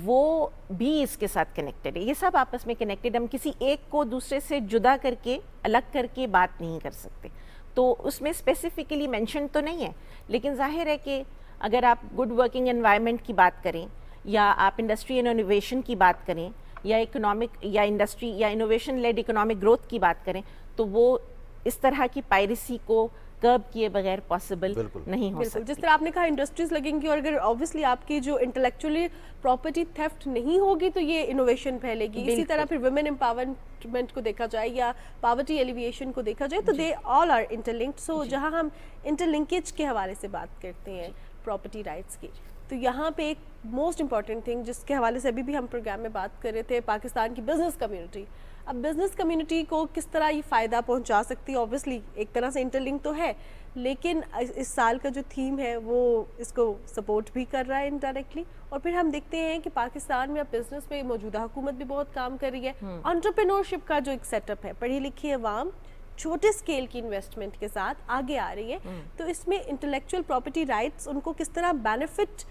وہ بھی اس کے ساتھ کنیکٹڈ ہے. یہ سب آپس میں کنیکٹڈ. ہم کسی ایک کو دوسرے سے جدا کر کے، الگ کر کے بات نہیں کر سکتے. تو اس میں اسپیسیفکلی مینشن تو نہیں ہے، لیکن ظاہر ہے کہ اگر آپ گڈ ورکنگ انوائرمنٹ کی بات کریں، یا آپ انڈسٹری اینڈ انوویشن کی بات کریں، یا اکنامک یا انڈسٹری یا انوویشن لیڈ اکنامک گروتھ کی بات کریں، تو وہ اس طرح کی پائریسی کو کرب کیے بغیر پاسبل نہیں ہو سکتی. جس طرح آپ نے کہا انڈسٹریز لگیں گی، اور اگر obviously آپ کی جو انٹلیکچولی پراپرٹی تھیفٹ نہیں ہوگی تو یہ انوویشن پھیلے گی. اسی طرح پھر ویمن امپاورمنٹ کو دیکھا جائے یا پاورٹی ایلیویشن کو دیکھا جائے تو دے آل آر انٹرلنکڈ. سو جہاں ہم انٹرلنکیج کے حوالے سے بات کرتے ہیں پراپرٹی رائٹس کی، تو یہاں پہ ایک موسٹ امپورٹنٹ تھنگ جس کے حوالے سے ابھی بھی ہم پروگرام میں بات کر رہے تھے، پاکستان کی بزنس کمیونٹی. اب بزنس کمیونٹی کو کس طرح یہ فائدہ پہنچا سکتی ہے؟ اوبویسلی ایک طرح سے انٹرلنک تو ہے، لیکن اس سال کا جو تھیم ہے وہ اس کو سپورٹ بھی کر رہا ہے انڈائریکٹلی. اور پھر ہم دیکھتے ہیں کہ پاکستان میں اب بزنس میں موجودہ حکومت بھی بہت کام کر رہی ہے. انٹرپرینورشپ کا جو ایک سیٹ اپ ہے، پڑھی لکھی عوام چھوٹے اسکیل کی انویسٹمنٹ کے ساتھ آگے آ رہی ہے. تو اس میں انٹلیکچوئل پراپرٹی رائٹس ان کو کس طرح بینیفٹ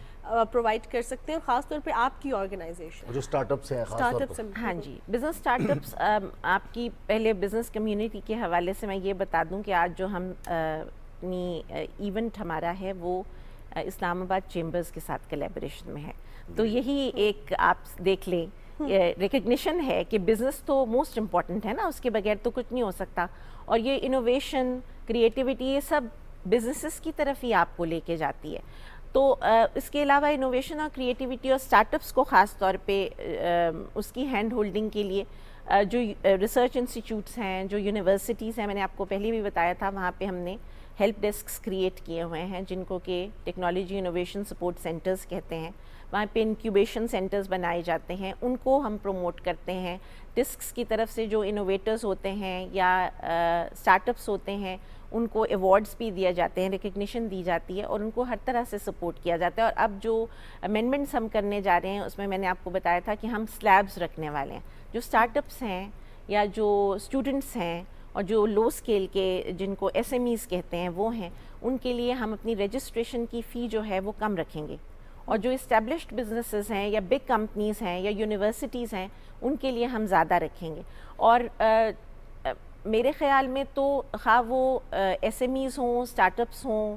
پرووائڈ کر سکتے ہیں، خاص طور پہ آپ کی آرگنائزیشن جو اسٹارٹ اپس ہیں خاص طور پر؟ ہاں جی، بزنس اسٹارٹ اپس. آپ کی پہلے بزنس کمیونٹی کے حوالے سے میں یہ بتا دوں کہ آج جو ہم اپنی ایونٹ ہمارا ہے وہ اسلام آباد چیمبرز کے ساتھ کولیبریشن میں ہے. تو یہی ایک آپ دیکھ لیں ریکگنیشن ہے کہ بزنس تو موسٹ امپورٹنٹ ہے نا، اس کے بغیر تو کچھ نہیں ہو سکتا. اور یہ انوویشن، کریٹیوٹی، یہ سب بزنسز کی طرف ہی آپ کو لے کے جاتی ہے. تو اس کے علاوہ انوویشن اور کریٹیوٹی اور اسٹارٹ اپس کو خاص طور پہ اس کی ہینڈ ہولڈنگ کے لیے جو ریسرچ انسٹیٹیوٹس ہیں، جو یونیورسٹیز ہیں، میں نے آپ کو پہلے بھی بتایا تھا، وہاں پہ ہم نے ہیلپ ڈیسکس کریٹ کیے ہوئے ہیں جن کو کہ ٹیکنالوجی انوویشن سپورٹ سینٹرز کہتے ہیں. وہاں پہ انکیوبیشن سینٹرز بنائے جاتے ہیں، ان کو ہم پروموٹ کرتے ہیں. ڈسکس کی طرف سے جو انوویٹرز ہوتے ہیں یا اسٹارٹ اپس ہوتے ہیں ان کو ایوارڈز بھی دیا جاتے ہیں، ریکگنیشن دی جاتی ہے، اور ان کو ہر طرح سے سپورٹ کیا جاتا ہے. اور اب جو امینڈمنٹس ہم کرنے جا رہے ہیں اس میں نے آپ کو بتایا تھا کہ ہم سلیبز رکھنے والے ہیں. جو اسٹارٹ اپس ہیں یا جو اسٹوڈنٹس ہیں اور جو لو اسکیل کے جن کو SMEs کہتے ہیں وہ ہیں، ان کے لیے ہم اپنی رجسٹریشن کی فی جو ہے وہ کم رکھیں گے. اور جو اسٹیبلشڈ بزنسز ہیں یا بگ کمپنیز ہیں یا یونیورسٹیز ہیں ان کے لیے ہم زیادہ رکھیں گے. اور میرے خیال میں تو خواہ وہ SMEs ہوں، اسٹارٹ اپس ہوں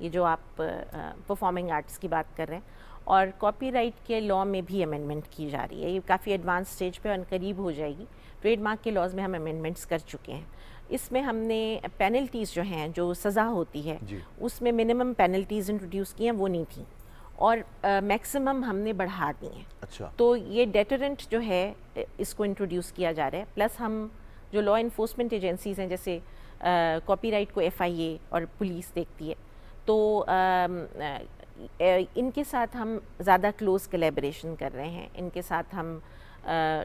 یہ جو آپ پرفارمنگ آرٹس کی بات کر رہے ہیں، اور کاپی رائٹ کے لاء میں بھی امینڈمنٹ کی جا رہی ہے. یہ کافی ایڈوانس سٹیج پہ ان قریب ہو جائے گی. ٹریڈ مارک کے لاز میں ہم امینڈمنٹس کر چکے ہیں. اس میں ہم نے پینلٹیز جو ہیں، جو سزا ہوتی ہے، اس میں منیمم پینلٹیز انٹروڈیوس کی ہیں، وہ نہیں تھیں، اور میکسیمم ہم نے بڑھا دی ہیں. اچھا. تو یہ ڈیٹرنٹ جو ہے اس کو انٹروڈیوس کیا جا رہا ہے. پلس ہم جو لا انفورسمنٹ ایجنسیز ہیں، جیسے کاپی رائٹ کو FIA اور پولیس دیکھتی ہے، تو ان کے ساتھ ہم زیادہ کلوز کلیبریشن کر رہے ہیں. ان کے ساتھ ہم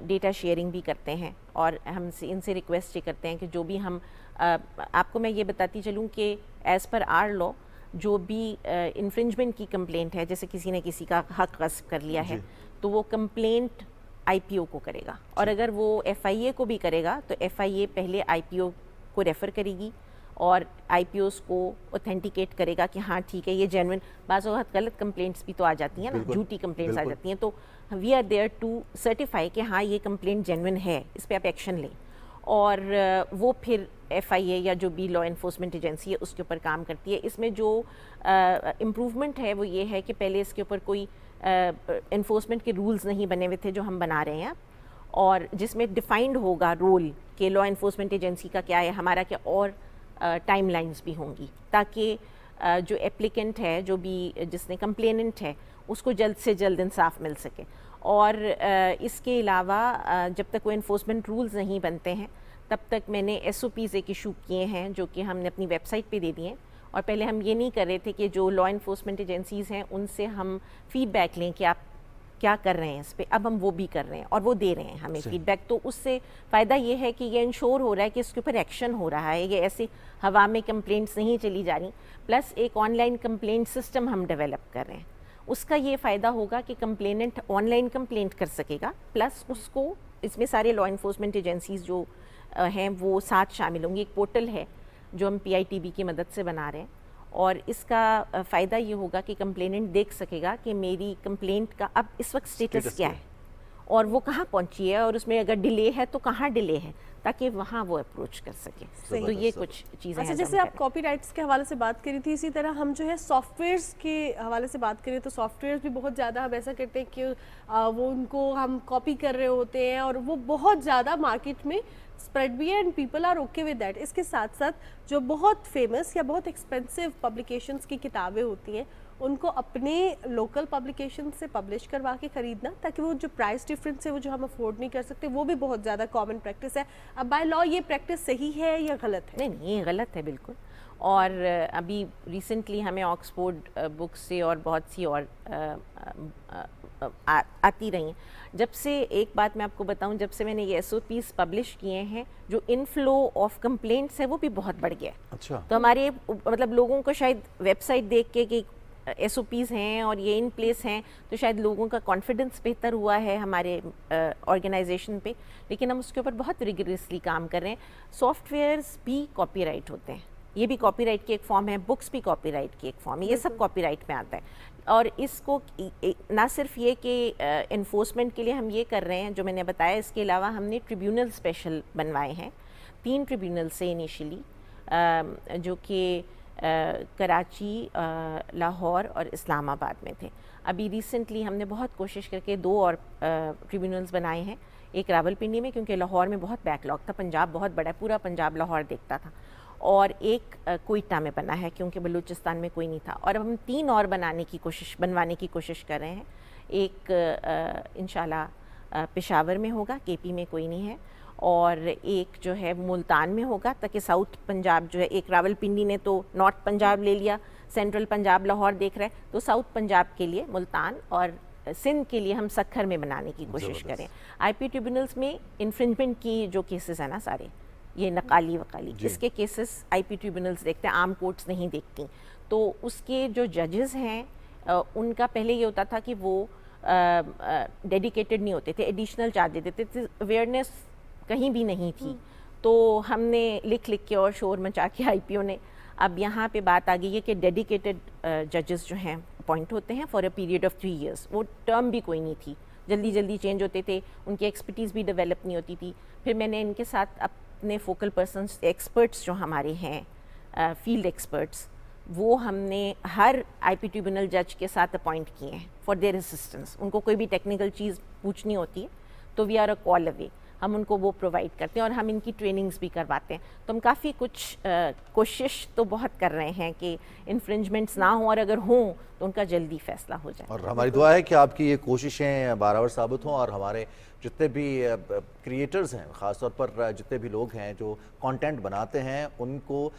ڈیٹا شیئرنگ بھی کرتے ہیں، اور ہم ان سے ریکویسٹ یہ کرتے ہیں کہ جو بھی ہم آپ کو میں یہ بتاتی چلوں کہ ایز پر آر لا جو بھی انفرنجمنٹ کی کمپلینٹ ہے، جیسے کسی نے کسی کا حق غصب کر لیا ہے، تو وہ کمپلینٹ IPO کو کرے گا، اور اگر وہ FIA کو بھی کرے گا تو FIA پہلے IPO کو ریفر کرے گی، اور IPOs کو اوتھینٹیکیٹ کرے گا کہ ہاں ٹھیک ہے یہ جینوئن. بعض اوقات غلط کمپلینٹس بھی تو آ جاتی ہیں نا، جھوٹی کمپلینٹس آ جاتی ہیں، تو we are there to certify کہ ہاں یہ کمپلینٹ جینوئن ہے، اس پہ آپ ایکشن لیں. اور وہ پھر FIA یا جو بھی لا انفورسمنٹ ایجنسی ہے اس کے اوپر کام کرتی ہے. اس میں جو امپروومنٹ ہے وہ یہ ہے کہ پہلے اس کے اوپر کوئی انفورسمنٹ کے رولز نہیں بنے ہوئے تھے جو ہم بنا رہے ہیں، اور جس میں ڈیفائنڈ ہوگا رول کہ لا انفورسمنٹ ایجنسی کا کیا ہے، ہمارا کیا، اور ٹائم لائنز بھی ہوں گی، تاکہ جو اپلیکنٹ ہے، جو بھی جس نے کمپلیننٹ ہے، اس کو جلد سے جلد انصاف مل سکے. اور اس کے علاوہ جب تک وہ انفورسمنٹ رولز نہیں بنتے ہیں تب تک میں نے SOPs ایک ایشو کیے ہیں جو کہ ہم نے اپنی ویب سائٹ پہ دے دیے ہیں. اور پہلے ہم یہ نہیں کر رہے تھے کہ جو لا انفورسمنٹ ایجنسیز ہیں ان سے ہم فیڈ بیک لیں کہ آپ کیا کر رہے ہیں اس پہ. اب ہم وہ بھی کر رہے ہیں اور وہ دے رہے ہیں ہمیں فیڈ بیک. تو اس سے فائدہ یہ ہے کہ یہ انشور ہو رہا ہے کہ اس کے اوپر ایکشن ہو رہا ہے، یہ ایسے ہوا میں کمپلینٹس نہیں چلی جا رہی. پلس ایک آن لائن کمپلینٹ سسٹم ہم ڈیولپ کر رہے ہیں. اس کا یہ فائدہ ہوگا کہ کمپلیننٹ آن لائن کمپلینٹ کر سکے گا، پلس اس کو اس میں سارے لا انفورسمنٹ ایجنسیز جو ہیں وہ ساتھ شامل ہوں گی. ایک پورٹل ہے جو ہم PITB کی مدد سے بنا رہے ہیں، اور اس کا فائدہ یہ ہوگا کہ کمپلیننٹ دیکھ سکے گا کہ میری کمپلینٹ کا اب اس وقت سٹیٹس کیا ہے، اور وہ کہاں پہنچی ہے، اور اس میں اگر ڈیلے ہے تو کہاں ڈیلے ہے، تاکہ وہاں وہ اپروچ کر سکے. تو یہ کچھ چیزیں ہیں. اچھا، جیسے آپ کاپی رائٹس کے حوالے سے بات کری تھی، اسی طرح ہم جو ہے سافٹ ویئرس کے حوالے سے بات کریں تو سافٹ ویئرس بھی بہت زیادہ ہم ایسا کرتے ہیں کہ وہ ان کو ہم کاپی کر رہے ہوتے ہیں، اور وہ بہت زیادہ مارکیٹ میں اسپریڈ بھی ہے، and people are okay with that. اس کے ساتھ ساتھ جو بہت فیمس یا بہت ایکسپینسو پبلیکیشنس کی کتابیں ہوتی ہیں ان کو اپنے لوکل پبلیکیشن سے پبلش کروا کے خریدنا، تاکہ وہ جو پرائس ڈفرینس ہے وہ جو ہم افورڈ نہیں کر سکتے، وہ بھی بہت زیادہ کامن پریکٹس ہے. اب بائی لا یہ پریکٹس صحیح ہے یا غلط ہے؟ نہیں، یہ غلط ہے بالکل. اور ابھی ریسنٹلی ہمیں آکسفورڈ بکس سے اور بہت سی اور آتی رہی ہیں. جب سے ایک بات میں آپ کو بتاؤں، جب سے میں نے یہ SOPs پبلش کیے ہیں، جو انفلو آف کمپلینٹس ہے وہ بھی بہت بڑھ گیا. اچھا. تو ہمارے مطلب لوگوں کو شاید ویب سائٹ دیکھ کے کہ SOPs ہیں اور یہ ان پلیس ہیں تو شاید لوگوں کا کانفیڈنس بہتر ہوا ہے ہمارے آرگنائزیشن پہ، لیکن ہم اس کے اوپر بہت ریگریسلی کام کر رہے ہیں. سافٹ ویئرس بھی کاپی رائٹ ہوتے ہیں، یہ بھی کاپی رائٹ کی ایک فارم ہے، بکس بھی کاپی رائٹ کی ایک فارم ہے، یہ سب کاپی رائٹ میں آتا ہے. اور اس کو نہ صرف یہ کہ انفورسمنٹ کے لیے ہم یہ کر رہے ہیں جو میں نے بتایا، اس کے علاوہ ہم نے ٹریبیونل اسپیشل بنوائے ہیں. 3 ٹریبیونل سے انیشلی، جو کہ کراچی، لاہور اور اسلام آباد میں تھے. ابھی ریسنٹلی ہم نے بہت کوشش کر کے 2 اور ٹریبیونلز بنائے ہیں. ایک راول پنڈی میں، کیونکہ لاہور میں بہت بیک لاگ تھا، پنجاب بہت بڑا ہے، پورا پنجاب لاہور دیکھتا تھا. اور ایک کوئٹہ میں بنا ہے کیونکہ بلوچستان میں کوئی نہیں تھا. اور اب ہم 3 اور بنوانے کی کوشش کر رہے ہیں. ایک انشاءاللہ پشاور میں ہوگا، KP میں کوئی نہیں ہے، اور ایک جو ہے ملتان میں ہوگا، تاکہ ساؤتھ پنجاب جو ہے، ایک راول پنڈی نے تو نارتھ پنجاب لے لیا، سینٹرل پنجاب لاہور دیکھ رہا ہے، تو ساؤتھ پنجاب کے لیے ملتان، اور سندھ کے لیے ہم سکھر میں بنانے کی کوشش کریں. IP ٹریبیونلز میں انفرنجمنٹ کی جو کیسز ہیں نا سارے، یہ نقالی وقالی، اس کے کیسز IP ٹریبیونلز دیکھتے ہیں، عام کورٹس نہیں دیکھتی. تو اس کے جو ججز ہیں ان کا پہلے یہ ہوتا تھا کہ وہ ڈیڈیکیٹڈ نہیں ہوتے تھے، ایڈیشنل چارج دیتے تھے، اویئرنیس کہیں بھی نہیں تھی. تو ہم نے لکھ کے اور شور مچا کے IPO نے اب یہاں پہ بات آ گئی ہے کہ ڈیڈیکیٹڈ ججز جو ہیں اپوائنٹ ہوتے ہیں for a period of 3 years. وہ ٹرم بھی کوئی نہیں تھی، جلدی چینج ہوتے تھے، ان کی ایکسپرٹیز بھی ڈیولپ نہیں ہوتی تھی. پھر میں نے ان کے ساتھ اپنے فوکل پرسنس ایکسپرٹس جو ہمارے ہیں، فیلڈ ایکسپرٹس، وہ ہم نے ہر آئی پی ٹریبونل جج کے ساتھ اپوائنٹ کیے ہیں فار دیئر اسسٹنس. ان کو کوئی بھی ٹیکنیکل چیز پوچھنی ہوتی ہے تو وی آر اے کال اوے, ہم ان کو وہ پرووائڈ کرتے ہیں اور ہم ان کی ٹریننگز بھی کرواتے ہیں. تو ہم کافی کچھ کوشش تو بہت کر رہے ہیں کہ انفرنجمنٹس نہ ہوں, اور اگر ہوں تو ان کا جلدی فیصلہ ہو جائے. اور ہماری دعا ہے کہ آپ کی یہ کوششیں بارآور ثابت ہوں اور ہمارے جتنے بھی کریٹرز ہیں, خاص طور پر جتنے بھی لوگ ہیں جو کانٹینٹ بناتے ہیں, ان کو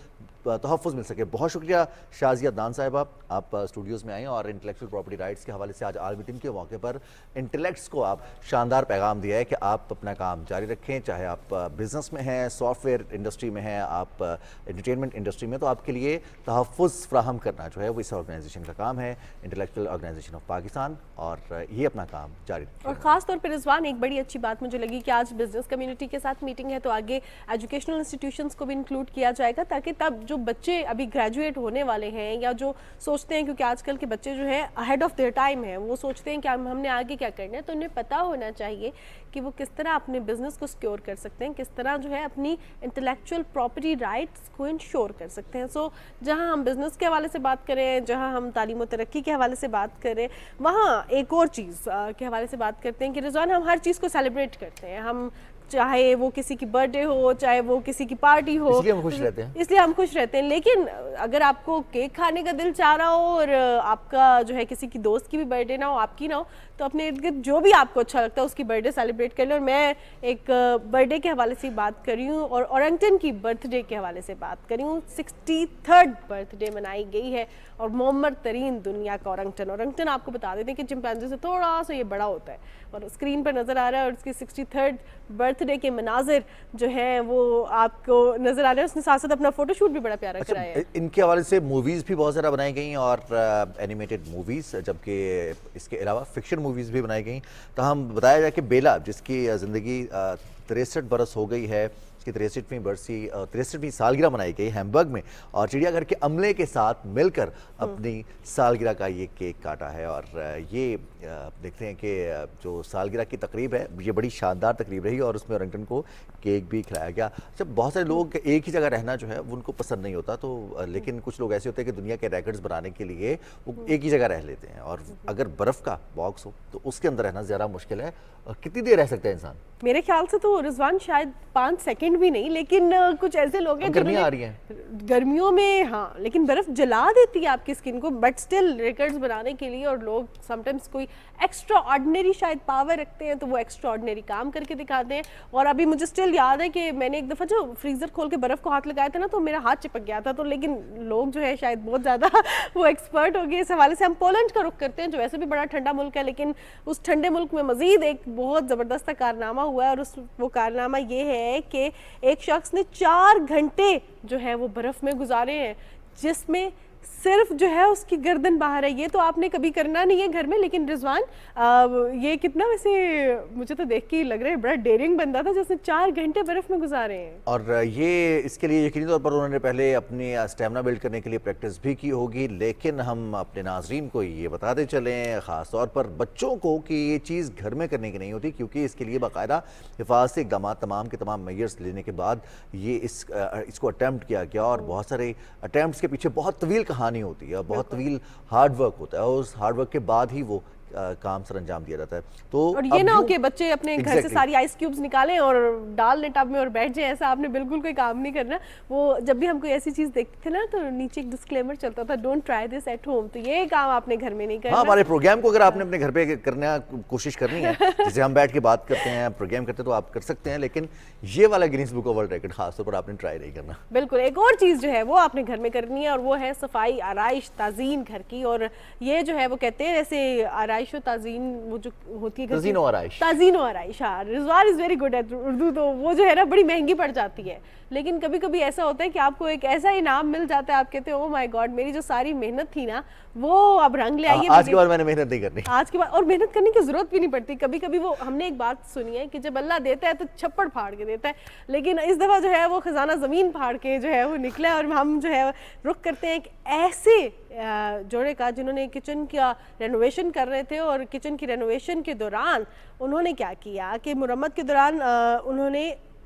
تحفظ مل سکے. بہت شکریہ شازیہ عدنان صاحبہ, آپ اسٹوڈیوز میں آئیں اور انٹلیکچوئل پراپرٹی رائٹس کے حوالے سے آج عالمی دن کے موقع پر انٹلیکٹس کو آپ شاندار پیغام دیا ہے کہ آپ اپنا کام جاری رکھیں, چاہے آپ بزنس میں ہیں, سافٹ ویئر انڈسٹری میں ہیں, آپ انٹرٹینمنٹ انڈسٹری میں, تو آپ کے لیے تحفظ فراہم کرنا جو ہے وہ اس آرگنائزیشن کا کام ہے, انٹلیکچوئل آرگنائزیشن آف پاکستان, اور یہ اپنا کام جاری رکھیں. اور خاص طور پہ رضوان ایک بڑی اچھی بات مجھے لگی کہ آج بزنس کمیونٹی کے ساتھ میٹنگ ہے, تو آگے ایجوکیشنل انسٹیٹیوشنس کو بھی انکلوڈ کیا جائے گا, تاکہ تب جو بچے ابھی گریجویٹ ہونے والے ہیں یا جو سوچتے ہیں, کیونکہ آج کل کے بچے جو ہیں اہیڈ آف دیئر ٹائم ہیں, وہ سوچتے ہیں کہ ہم نے آگے کیا کرنا ہے, تو انہیں پتہ ہونا چاہیے کہ وہ کس طرح اپنے بزنس کو سیکیور کر سکتے ہیں, کس طرح جو ہے اپنی انٹلیکچوئل پراپرٹی رائٹس کو انشور کر سکتے ہیں. سو جہاں ہم بزنس کے حوالے سے بات کریں, جہاں ہم تعلیم و ترقی کے حوالے سے بات کریں, وہاں ایک اور چیز کے حوالے سے بات کرتے ہیں کہ رضوان ہم ہر چیز کو سیلیبریٹ کرتے ہیں, ہم چاہے وہ کسی کی برتھ ڈے ہو, چاہے وہ کسی کی پارٹی ہو, اس لیے ہم خوش رہتے ہیں, اس لیے ہم خوش رہتے ہیں. لیکن اگر آپ کو کیک کھانے کا دل چاہ رہا ہو اور آپ کا جو ہے کسی کی دوست کی بھی برتھ ڈے نہ ہو, آپ کی نہ ہو, تو اپنے ارد گرد جو بھی آپ کو اچھا لگتا ہے اس کی برتھ ڈے سیلیبریٹ کر لیں. اور میں ایک برتھ ڈے کے حوالے سے بات کر رہی ہوں اور اورنگٹن کی برتھ ڈے کے حوالے سے بات کر رہی ہوں. 63rd برتھ ڈے منائی گئی ہے اور معمر ترین دنیا کا اورنگٹن آپ کو بتا دیتے ہیں کہ چمپینزی سے تھوڑا سا یہ بڑا ہوتا ہے, اور اسکرین پر نظر آ رہا ہے, اور اس کی 63rd برتھ ڈے کے مناظر جو ہیں وہ آپ کو نظر آ رہے ہیں. اس نے ساتھ ساتھ اپنا فوٹو شوٹ بھی بڑا پیارا کرایا ہے. ان کے حوالے سے موویز بھی بہت زیادہ بنائی گئیں, اور اینیمیٹڈ موویز, جبکہ اس کے علاوہ فکشن موویز بھی بنائی گئیں. تاہم بتایا جائے کہ بیلا, جس کی زندگی 63 برس ہو گئی ہے, اس کی 63ویں سالگرہ منائی گئی ہیمبرگ میں, اور چڑیا گھر کے عملے کے ساتھ مل کر اپنی سالگرہ کا یہ کیک کاٹا ہے. اور یہ دیکھتے ہیں کہ جو سالگرہ کی تقریب ہے یہ بڑی شاندار تقریب رہی, اور اس میں اورنگٹن کو کیک بھی کھلایا گیا. جب بہت سارے لوگ ایک ہی جگہ رہنا جو ہے وہ ان کو پسند نہیں ہوتا, تو لیکن کچھ لوگ ایسے ہوتے ہیں کہ دنیا کے ریکارڈز بنانے کے لیے وہ ایک ہی جگہ رہ لیتے ہیں, اور اگر برف کا باکس ہو تو اس کے اندر رہنا زیادہ مشکل ہے. کتنی دیر رہ سکتا ہے انسان؟ میرے خیال سے تو رضوان شاید 5 سیکنڈ بھی نہیں, لیکن کچھ ایسے لوگ ہیں گرمیاں آ رہی ہیں, گرمیوں میں ہاں, لیکن برف جلا دیتی ہے آپ کی اسکن کو, بٹ اسٹل ریکارڈز بنانے کے لیے, اور لوگ سم ٹائمس کوئی ایکسٹرا آرڈنری شاید پاور رکھتے ہیں تو وہ ایکسٹرا آرڈنری کام کر کے دکھاتے ہیں. اور ابھی مجھے اسٹل یاد ہے کہ میں نے ایک دفعہ جو فریزر کھول کے برف کو ہاتھ لگایا تھا نا, تو میرا ہاتھ چپک گیا تھا. تو لیکن لوگ جو ہے شاید بہت زیادہ وہ ایکسپرٹ ہو گئے اس حوالے سے. ہم پولینڈ کا رخ کرتے ہیں جو ویسے بھی بڑا ٹھنڈا ملک ہے, لیکن اس ٹھنڈے ملک میں مزید ایک بہت زبردست کارنامہ ہوا ہے, اور وہ کارنامہ یہ ہے کہ ایک شخص نے 4 گھنٹے جو ہے وہ برف میں گزارے ہیں, جس میں صرف جو ہے اس کی گردن باہر ہے. یہ تو آپ نے کبھی کرنا نہیں ہے گھر میں, لیکن رضوان یہ کتنا ویسے مجھے تو دیکھ کے لگ رہا ہے بڑا ڈیرنگ بندہ تھا جس نے 4 گھنٹے برف میں گزارے ہیں. اور یہ اس کے لیے یقینی طور پر انہوں نے پہلے اپنی اسٹیمنا بلڈ کرنے کے لیے پریکٹس بھی کی ہوگی, لیکن ہم اپنے ناظرین کو یہ بتاتے چلیں, خاص طور پر بچوں کو, کہ یہ چیز گھر میں کرنے کی نہیں ہوتی, کیونکہ اس کے لیے باقاعدہ حفاظتی اقدامات تمام کے تمام میئرز لینے کے بعد یہ اس کو اٹیمپٹ کیا گیا. اور بہت سارے اٹیمپٹس کے پیچھے بہت طویل کہانی ہوتی ہے, بہت طویل ہارڈ ورک ہوتا ہے, اور اس ہارڈ ورک کے بعد ہی وہ کام سر انجام دیا جاتا ہے. تو اور یہ نہ ہو کہ بچے اپنے گھر سے ساری آئس کیوبز نکالیں اور ڈال لیں ٹب میں اور بیٹھ جائیں, ایسا آپ نے بالکل کوئی کام نہیں کرنا. وہ جب بھی ہم کوئی ایسی چیز دیکھتے تھے نا تو نیچے ایک ڈسکلیمر چلتا تھا, don't try this at home. تو یہ کام آپ نے گھر میں نہیں کرنا. ہاں, ہمارے پروگرام کو اگر آپ نے اپنے گھر پہ کرنا کوشش کرنی ہے, جسے ہم بیٹھ کے بات کرتے ہیں, پروگرام کرتے ہیں, تو آپ کر سکتے ہیں, لیکن یہ والا Guinness book of world record خاص طور پر آپ نے ٹرائی نہیں کرنا. بالکل. ایک اور چیز جو ہے وہ آپ نے گھر میں کرنی ہے, اور وہ ہے صفائی, آرائش, تعزین گھر کی. اور یہ جو ہے وہ کہتے ہیں جیسے آرائش و تعزین وہ جو ہوتی ہے تزئین و آرائش, تزئین و آرائش. ہاں, Rizwan is very good at Urdu, تو وہ جو ہے نا بڑی مہنگی پڑ جاتی ہے. لیکن کبھی کبھی ایسا ہوتا ہے کہ آپ کو ایک ایسا انعام مل جاتا ہے, آپ کہتے ہیں او مائی گاڈ, میری جو ساری محنت تھی نا وہ اب رنگ لے آئی ہے. آج کے بعد میں نے محنت نہیں کرنی, آج کے بعد, اور محنت کرنے کی ضرورت بھی نہیں پڑتی. کبھی کبھی وہ ہم نے ایک بات سنی ہے کہ جب اللہ دیتا ہے تو چھپڑ پھاڑ کے دیتا ہے, لیکن اس دفعہ جو ہے وہ خزانہ زمین پھاڑ کے جو ہے وہ نکلا. اور ہم جو ہے رخ کرتے ہیں کہ ایسے جوڑے کا جنہوں نے کچن کا رینوویشن کر رہے تھے, اور کچن کی رینوویشن کے دوران انہوں نے کیا کیا کہ مرمت کے دوران انہوں نے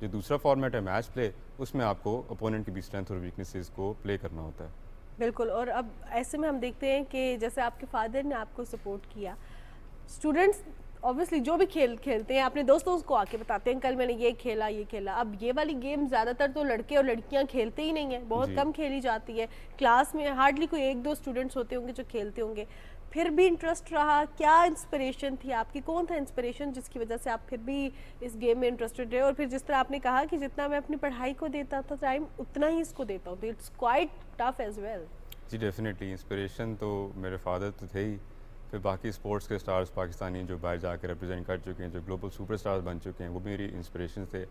جو دوسرا فارمیٹ ہے میچ پلے، اس میں آپ کو اپوننٹ کی بھی اسٹرینتھ اور ویکنیسز کو پلے کرنا ہوتا ہے. بالکل. اور اب ایسے میں ہم دیکھتے ہیں کہ جیسے آپ کے فادر نے آپ کو سپورٹ کیا، اسٹوڈنٹس obviously جو بھی کھیلتے ہیں اپنے دوستوں کو آ کے بتاتے ہیں کل میں نے یہ کھیلا. اب یہ والی گیم زیادہ تر تو لڑکے اور لڑکیاں کھیلتے ہی نہیں ہیں، بہت کم کھیلی جاتی ہے. کلاس میں ہارڈلی کوئی 1-2 اسٹوڈنٹس ہوتے ہوں گے جو کھیلتے ہوں گے. پھر بھی انٹرسٹ رہا، کیا انسپریشن تھی آپ کی؟ کون تھا انسپریشن جس کی وجہ سے آپ پھر بھی اس گیم میں انٹرسٹڈ رہے؟ اور پھر جس طرح آپ نے کہا کہ جتنا میں اپنی پڑھائی کو دیتا تھا ٹائم اتنا ہی اس کو دیتا ہوں، تو it's quite tough as well. جی ڈیفینیٹلی انسپریشن تو میرے فادر تو تھے ہی، پھر باقی اسپورٹس کے اسٹارز پاکستانی جو باہر جا کے ریپرزینٹ کر چکے ہیں، جو گلوبل سپر اسٹارز بن چکے ہیں، وہ بھی میری انسپریشن تھے.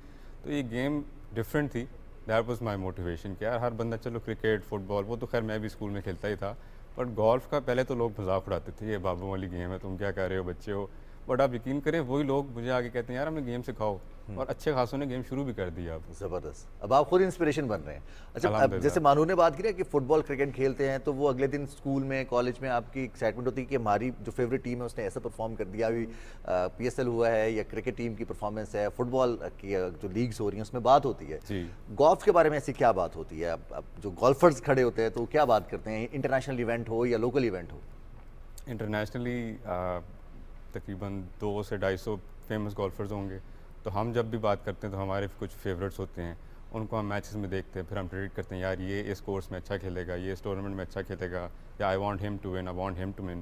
تو یہ گیم ڈفرینٹ تھی، دیٹ واز مائی موٹیویشن کہ یار ہر بندہ چلو کرکٹ فٹ بال، وہ تو خیر میں بھی اسکول میں کھیلتا ہی تھا، بٹ گولف کا پہلے تو لوگ مذاق اڑاتے تھے، یہ بابوں والی گیم ہے، تم کیا کر رہے ہو بچے ہو. بٹ آپ یقین کریں وہی لوگ مجھے آگے کہتے ہیں یار ہمیں گیم سکھاؤ، اور اچھے خاصوں نے گیم شروع بھی کر دیا. اب زبردست. اب آپ خود انسپریشن بن رہے ہیں. اچھا اب جیسے مانو نے بات کی کہ فٹ بال کرکٹ کھیلتے ہیں تو وہ اگلے دن اسکول میں کالج میں آپ کی ایکسائٹمنٹ ہوتی ہے کہ ہماری جو فیوریٹ ٹیم ہے اس نے ایسا پرفارم کر دیا. ابھی PSL ہوا ہے یا کرکٹ ٹیم کی پرفارمنس ہے، فٹ بال کی جو لیگز ہو رہی ہیں اس میں بات ہوتی ہے. گولف کے بارے میں ایسی کیا بات ہوتی ہے؟ اب جو گولفرز کھڑے ہوتے ہیں تو کیا بات کرتے ہیں؟ انٹرنیشنل ایونٹ ہو یا لوکل ایونٹ ہو؟ انٹرنیشنلی تقریباً 200 سے 250 فیمس گولفرز ہوں گے. تو ہم جب بھی بات کرتے ہیں تو ہمارے کچھ فیوریٹس ہوتے ہیں، ان کو ہم میچز میں دیکھتے ہیں، پھر ہم پریڈکٹ کرتے ہیں یار یہ اس کورس میں اچھا کھیلے گا، یہ اس ٹورنامنٹ میں اچھا کھیلے گا، یا آئی وانٹ ہم ٹو ون، آئی وانٹ ہم ٹو ون.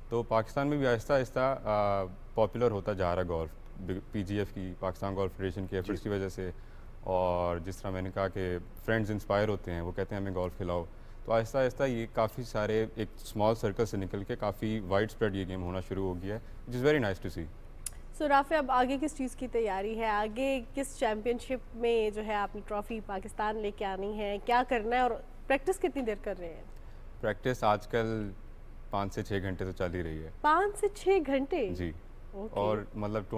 تو پاکستان میں بھی آہستہ آہستہ پاپولر ہوتا جا رہا گولف، PGF کی، پاکستان گولف فیڈریشن کی ایفرٹس کی وجہ سے. اور جس طرح میں نے کہا کہ فرینڈز انسپائر ہوتے ہیں، وہ کہتے ہیں ہمیں گولف کھلاؤ، تو آہستہ آہستہ یہ کافی سارے ایک اسمال سرکل سے نکل کے کافی وائڈ اسپریڈ یہ گیم ہونا شروع ہو گیا ہے، وچ از ویری نائس ٹو سی. سو رافع اب آگے کس چیز کی تیاری ہے؟ آگے کس چیمپئن شپ میں جو ہے آپ نے ٹرافی پاکستان لے کے آنی ہے؟ کیا کرنا ہے اور پریکٹس کتنی دیر کر رہے ہیں؟ پریکٹس آج کل 5 سے 6 گھنٹے تو چل ہی رہی ہے. 5 سے 6 گھنٹے؟ جی. اور مطلب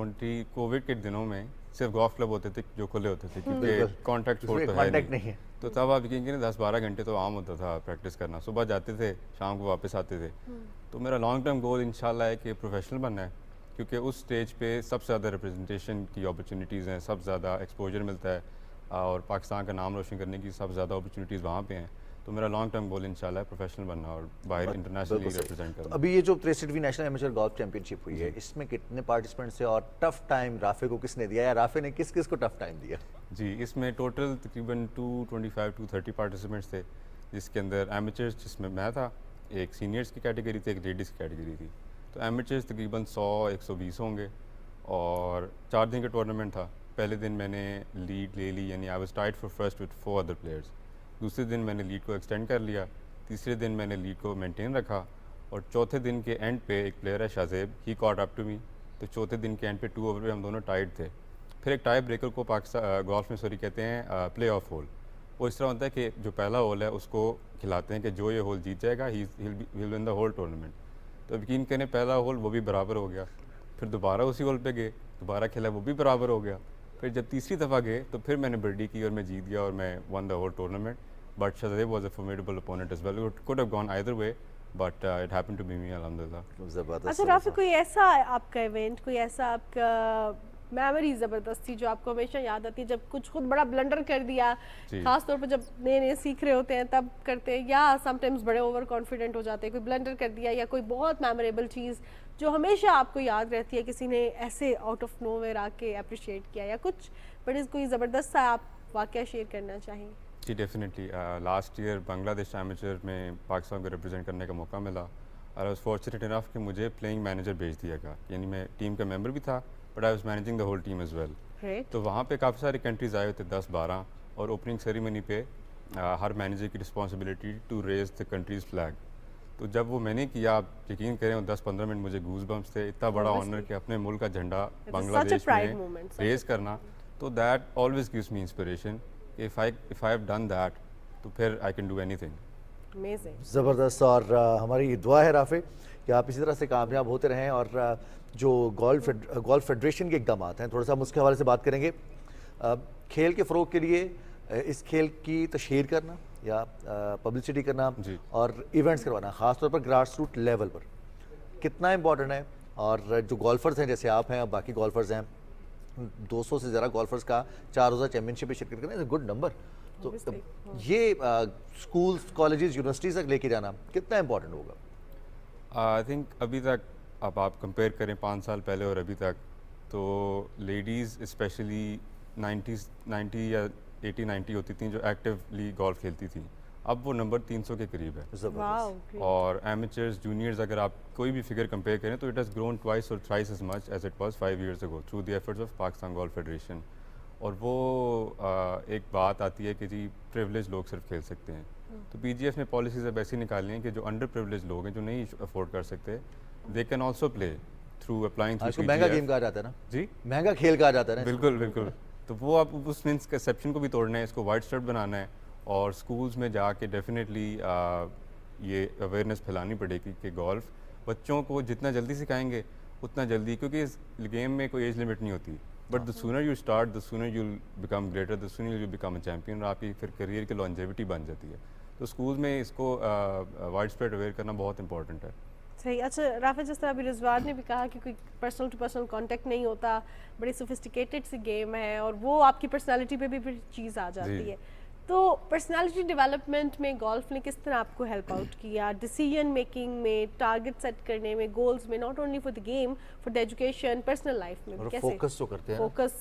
کووڈ کے دنوں میں صرف گولف کلب ہوتے تھے جو کھلے ہوتے تھے کیونکہ کانٹیکٹ تو ہے نہیں، تو تب آپ یقین کریں 10-12 گھنٹے تو عام ہوتا تھا پریکٹس کرنا. صبح جاتے تھے، شام کو واپس آتے تھے. تو میرا لانگ ٹرم گول انشاءاللہ ہے کہ پروفیشنل بننا ہے، کیونکہ اس سٹیج پہ سب سے زیادہ ریپرزنٹیشن کی اپرچونیٹیز ہیں، سب سے زیادہ ایکسپوجر ملتا ہے، اور پاکستان کا نام روشن کرنے کی سب سے زیادہ اپرچونیٹیز وہاں پہ ہیں. تو میرا لانگ ٹرم گول انشاءاللہ ہے پروفیشنل بننا اور باہر انٹرنیشنلی ریپرزینٹ کرنا. ابھی یہ جو 63ویں نیشنل ایمیچر گولف چیمپئن شپ ہوئی ہے، اس میں کتنے پارٹیسپینٹس ہیں اور ٹف ٹائم رافع کو کس نے دیا یا رافع نے کس کس کو ٹف ٹائم دیا؟ جی اس میں ٹوٹل تقریباً 225-230 پارٹیسپینٹس تھے، جس کے اندر ایمیچرز جس میں میں تھا، ایک سینئرز کی کیٹیگری تھی، ایک لیڈیز کی کیٹیگری تھی. تو ایمیچرز تقریباً 100-120 ہوں گے، اور 4 دن کا ٹورنامنٹ تھا. پہلے دن میں نے لیڈ لے لی، یعنی I was tied for first with 4 other players. دوسرے دن میں نے لیڈ کو ایکسٹینڈ کر لیا، تیسرے دن میں نے لیڈ کو مینٹین رکھا، اور چوتھے دن کے اینڈ پہ ایک پلیئر ہے شازیب، ہی کاٹ اپ ٹو می. تو چوتھے دن کے اینڈ پہ 2 اوور پہ ہم دونوں ٹائڈ تھے. پھر ایک ٹائی بریکر کو پاکستان گولف میں کہتے ہیں پلے آف ہول. وہ اس طرح ہوتا ہے کہ جو پہلا ہول ہے اس کو کھلاتے ہیں کہ جو یہ ہول جیت جائے گا ہی ول ون دا ہول ٹورنامنٹ. تو یقین کریں پہلا ہول وہ بھی برابر ہو گیا، پھر دوبارہ اسی ہول پہ گئے، دوبارہ کھیلا وہ بھی برابر ہو گیا. پھر جب تیسری دفعہ گئے تو پھر میں نے برڈی کی اور میں جیت گیا اور میں one the whole tournament. But Shazib was a formidable opponent as well. It could have gone either way, but it happened to be me, alhamdulillah. اچھا رافع، کوئی ایسا آپ کا ایونٹ، کوئی ایسا آپ کا میموری زبردست تھی جو آپ کو ہمیشہ یاد آتی ہے جب کچھ خود بڑا بلنڈر کر دیا، خاص طور پر جب نئے نئے سیکھ رہے ہوتے ہیں تب کرتے ہیں، یا سم ٹائمز بڑے اوور کانفیڈنٹ ہو جاتے ہیں، کوئی بلنڈر کر دیا یا کوئی بہت میموریبل چیز جو ہمیشہ آپ کو یاد رہتی ہے، کسی نے ایسے آؤٹ آف نو ویئر آ کے اپریشیٹ کیا، یا کچھ بڑی کوئی زبردست سا آپ واقعہ شیئر کرنا چاہیں؟ جی ڈیفینیٹلی. لاسٹ ایئر بنگلہ دیش ایمیچر میں پاکستان کو ریپرزینٹ کرنے کا موقع ملا، اور آئی واز فارچونیٹ انف کہ مجھے پلینگ مینیجر بھیج دیا گیا، یعنی میں ٹیم کا ممبر بھی تھا but I was managing the whole team as well. تو وہاں پہ کافی ساری کنٹریز آئے ہوئے تھے 10-12، اور اوپننگ سیریمنی پہ ہر مینیجر کی responsibility to raise the country's flag. تو جب وہ میں نے کیا، آپ یقین کریں 10-15 منٹ مجھے گوز بمپس تھے. اتنا بڑا آنر کہ اپنے ملک کا جھنڈا بنگلہ دیش میں ریز کرنا، تو that always gives me inspiration. if I have done that تو پھر I can do anything. Amazing. زبردست. اور ہماری دعا ہے رافع کہ آپ اسی طرح سے کامیاب ہوتے رہیں. اور جو گولف فیڈریشن کے اقدامات ہیں تھوڑا سا ہم اس کے حوالے سے بات کریں گے. کھیل کے فروغ کے لیے اس کھیل کی تشہیر کرنا یا پبلسٹی کرنا اور ایونٹس کروانا خاص طور پر گراس روٹ لیول پر کتنا امپورٹنٹ ہے؟ اور جو گولفرز ہیں جیسے آپ ہیں اور باقی گولفرز ہیں 200 سے زیادہ گولفرز کا 4 روزہ چیمپئن شپ میں شرکت کرنا گڈ نمبر. تو یہ اسکولس کالجز یونیورسٹیز تک لے کے جانا کتنا امپورٹنٹ ہوگا؟ آئی تھنک ابھی تک اب آپ کمپیئر کریں 5 سال پہلے اور ابھی تک, تو لیڈیز اسپیشلی 90 یا 80-90 ہوتی تھیں جو ایکٹیولی گولف کھیلتی تھیں, اب وہ نمبر 300 کے قریب ہے. اور ایمیچرز جونیئرز اگر آپ کوئی بھی فگر کمپیئر کریں تو اٹ ہیز گرون ٹوائس اور thrice as much as it was 5 years ago through the efforts of Pakistan golf federation. اور وہ ایک بات آتی ہے کہ جی پریولیج لوگ صرف کھیل سکتے ہیں, تو پی جی ایف نے پالیسیز اب ایسی نکالی ہیں کہ جو انڈر پریولیج لوگ ہیں جو نہیں افورڈ کر سکتے they can also play through applying through P G F. مہنگا گیم کہا جاتا ہے نا جی, مہنگا کھیل کہا جاتا ہے نا. بالکل بالکل. تو وہ آپ اس مسکنسیپشن کو بھی توڑنا ہے, اس کو وائڈ اسٹریٹ بنانا ہے, اور اسکولز میں جا کے ڈیفینیٹلی یہ اویئرنیس پھیلانی پڑے گی کہ گولف بچوں کو جتنا جلدی سکھائیں گے اتنا جلدی, کیونکہ اس گیم میں کوئی ایج لمٹ نہیں ہوتی, but the sooner you start the sooner you become greater, the sooner you become a champion, اور آپ کی پھر کریئر کی لانجیوٹی بن جاتی ہے. تو اسکولز میں اس کو وائڈ اسپریڈ اویئر کرنا بہت امپورٹنٹ ہے. صحیح. اچھا رافع, جس طرح ابھی رضوان نے بھی کہا کہ کوئی پرسنل ٹو پرسنل کانٹیکٹ نہیں ہوتا, بڑی سوفسٹیکیٹڈ سی گیم ہے, اور وہ آپ کی پرسنالٹی پہ بھی پھر چیز آ جاتی ہے. تو پرسنالٹی ڈیولپمنٹ میں گولف نے کس طرح آپ کو ہیلپ آؤٹ کیا ڈیسیژن میکنگ میں, ٹارگیٹ سیٹ کرنے میں, گولز میں, not only for the game, for the education, personal life میں کیسے فوکس تو کرتے ہیں, فوکس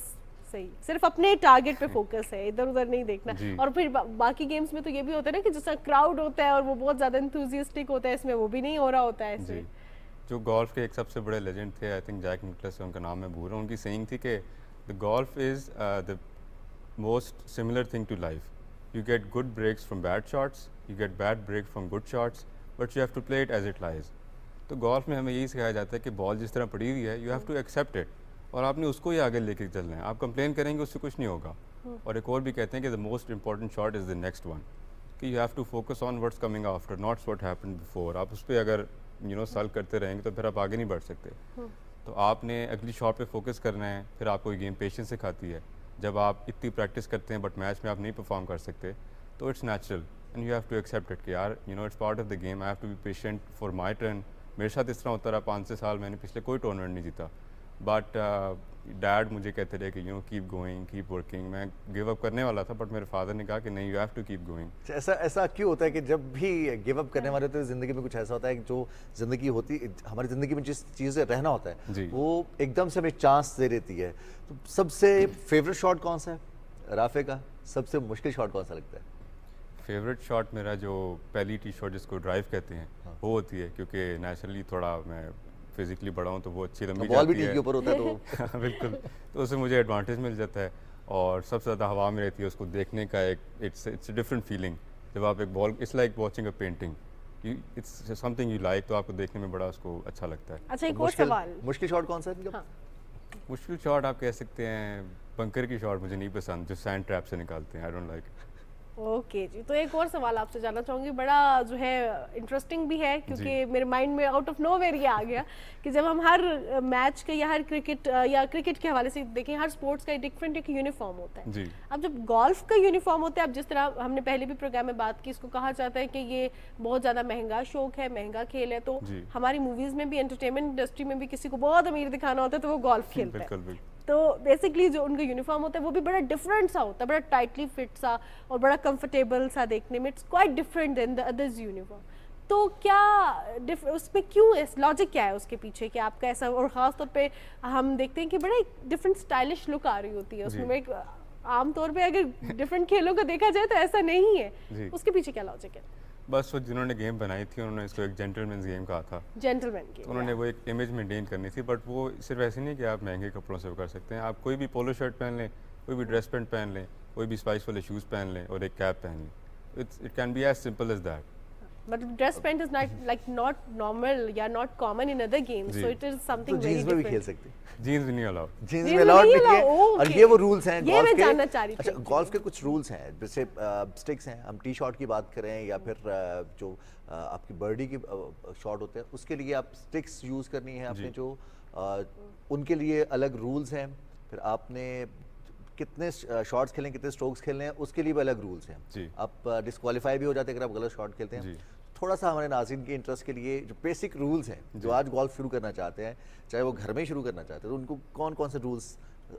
صحیح صرف اپنے ٹارگیٹ پہ فوکس ہے, ادھر ادھر نہیں دیکھنا. اور پھر باقی گیمز میں تو یہ بھی ہوتا ہے نا کہ جس طرح کراؤڈ ہوتا ہے اور وہ بہت زیادہ انتھوزیسٹک ہوتا ہے, اس میں وہ بھی نہیں ہو رہا ہوتا ہے. جی, جو گولف کے ایک سب سے بڑے لیجنڈ تھے, آئی تھنک جیک نکلس, ان کا نام میں بھول رہا ہوں, ان کی سینگ تھی کہ the golf is the most similar thing to life. You get good breaks from bad shots, you get bad breaks from good shots, but you have to play it as it lies. تو golf میں ہمیں یہی سکھایا جاتا ہے کہ بال جس طرح پڑی ہوئی ہے you have to accept it, اور آپ نے اس کو ہی آگے لے کے چلنا ہے. آپ کمپلین کریں گے اس سے کچھ نہیں ہوگا. اور ایک اور بھی کہتے ہیں کہ the most important shot is the next one, کہ you have to focus on what's coming after, not what happened before. آپ اس پہ اگر سل کرتے رہیں گے تو پھر آپ آگے نہیں بڑھ سکتے. تو آپ نے اگلی شاٹ پہ فوکس کرنا ہے. پھر آپ کو گیم پیشنس سکھاتی ہے. جب آپ اتنی پریکٹس کرتے ہیں بٹ میچ میں آپ نہیں پرفارم کر سکتے تو it's natural and you have to accept it کہ یار it's part of the game, I have to be patient for my turn. میرے ساتھ اس طرح ہوتا رہا 5-6 سال, میں نے پچھلے کوئی ٹورنامنٹ نہیں جیتا, بٹ ڈیڈ مجھے کہتے رہے کہ کیپ گوئنگ, کیپ ورکنگ. میں گیو اپ کرنے والا تھا بٹ میرے فادر نے کہا کہ نہیں, you have to keep going. ایسا کیوں ہوتا ہے کہ جب بھی گیو اپ کرنے والے ہوتے ہیں زندگی میں کچھ ایسا ہوتا ہے کہ جو زندگی ہوتی ہماری زندگی میں جس چیزیں رہنا ہوتا ہے وہ ایک دم سے ہمیں چانس دے دیتی ہے. تو سب سے فیوریٹ شاٹ کون سا ہے رافع کا؟ سب سے مشکل شاٹ کون سا لگتا ہے؟ فیوریٹ شاٹ میرا جو پہلی ٹی شاٹ جس کو ڈرائیو کہتے ہیں وہ ہوتی ہے, کیونکہ نیچرلی تھوڑا میں فزیکلی بڑا ہوں تو وہ اچھی لمبی بال بھی جاتی ٹی کے اوپر ہوتا ہے تو بالکل, تو اس سے مجھے ایڈوانٹیج مل جاتا ہے. اور سب سے زیادہ ہوا میں رہتی ہے, اس کو دیکھنے کا ایک اٹس اے ڈفرینٹ فیلنگ. جب آپ ایک ball, it's like watching a painting, it's something you like, تو آپ کو دیکھنے میں بڑا اس کو اچھا لگتا ہے. اچھا ایک اور سوال, مشکل شاٹ کون سا ہے؟ مشکل شاٹ آپ کہہ سکتے ہیں بنکر کی شاٹ مجھے نہیں پسند, جو سینڈ ٹریپ سے نکالتے ہیں, آئی ڈونٹ لائک. اوکے جی, تو ایک اور سوال آپ سے جاننا چاہوں گی, بڑا جو ہے انٹرسٹنگ بھی ہے کیونکہ میرے مائنڈ میں آؤٹ آف نو ویئر یہ آ گیا کہ جب ہم ہر میچ کے یا ہر کرکٹ کے حوالے سے دیکھیں, ہر اسپورٹس کا ڈفرینٹ ایک یونیفارم ہوتا ہے. اب جب گولف کا یونیفارم ہوتا ہے, اب جس طرح ہم نے پہلے بھی پروگرام میں بات کی, اس کو کہا جاتا ہے کہ یہ بہت زیادہ مہنگا شوق ہے, مہنگا کھیل ہے. تو ہماری موویز میں بھی, انٹرٹینمنٹ انڈسٹری میں بھی کسی کو بہت امیر دکھانا ہوتا ہے تو وہ گولف کھیلتا ہے. تو بیسکلی جو ان کا یونیفارم ہوتا ہے وہ بھی بڑا ڈفرینٹ سا ہوتا ہے, بڑا ٹائٹلی فٹ سا اور بڑا کمفرٹیبل سا دیکھنے میں. It's quite different than the others uniform. تو کیا اس میں کیوں, لاجک کیا ہے اس کے پیچھے کہ آپ کا ایسا, اور خاص طور پہ ہم دیکھتے ہیں کہ بڑا ڈفرینٹ اسٹائلش لک آ رہی ہوتی ہے اس میں. عام طور پہ اگر ڈفرینٹ کھیلوں کا دیکھا جائے تو ایسا نہیں ہے, اس کے پیچھے کیا لاجک ہے؟ بس وہ جنہوں نے گیم بنائی تھی انہوں نے اس کو ایک جینٹل مینز گیم کہا تھا. جینٹل مین گیم, انہوں نے وہ ایک امیج مینٹین کرنی تھی, بٹ وہ صرف ایسے نہیں کہ آپ مہنگے کپڑوں سے وہ کر سکتے ہیں. آپ کوئی بھی پولو شرٹ پہن لیں, کوئی بھی ڈریس پینٹ پہن لیں, کوئی بھی اسپائس والے شوز پہن لیں اور ایک کیپ پہن لیں. It can be as simple as that. But dress pant is not normal یا not common in other games, so it is something very jeans میں بھی کھیل different. سکتے ہیں, جینس بھی نہیں الاؤڈ. جینس میں الاؤڈ نہیں ہے. اور یہ وہ رولز ہیں یہ میں جاننا چاہ رہی تھی. اچھا گولف کے کچھ رولز ہیں, جیسے سٹکس ہیں, ہم ٹی شاٹ کی بات کریں یا پھر جو آپ کی برڈی کی شاٹ ہوتے ہیں اس کے لیے آپ سٹکس یوز کرنی ہے آپ نے, جو ان کے لیے الگ رولز ہیں. پھر آپ نے کتنے شاٹس کھیلیں, کتنے اسٹروکس کھیلنے ہیں, اس کے لیے بھی الگ رولز ہیں. آپ ڈسکوالیفائی بھی ہو جاتے ہیں اگر آپ غلط شاٹ کھیلتے ہیں. تھوڑا سا ہمارے ناظرین کے انٹرسٹ کے لیے جو بیسک رولز ہیں جو آج گولف شروع کرنا چاہتے ہیں, چاہے وہ گھر میں ہی شروع کرنا چاہتے ہیں, تو ان کو کون کون سے رولز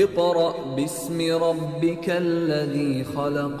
اقرأ باسم ربك الذي خلق.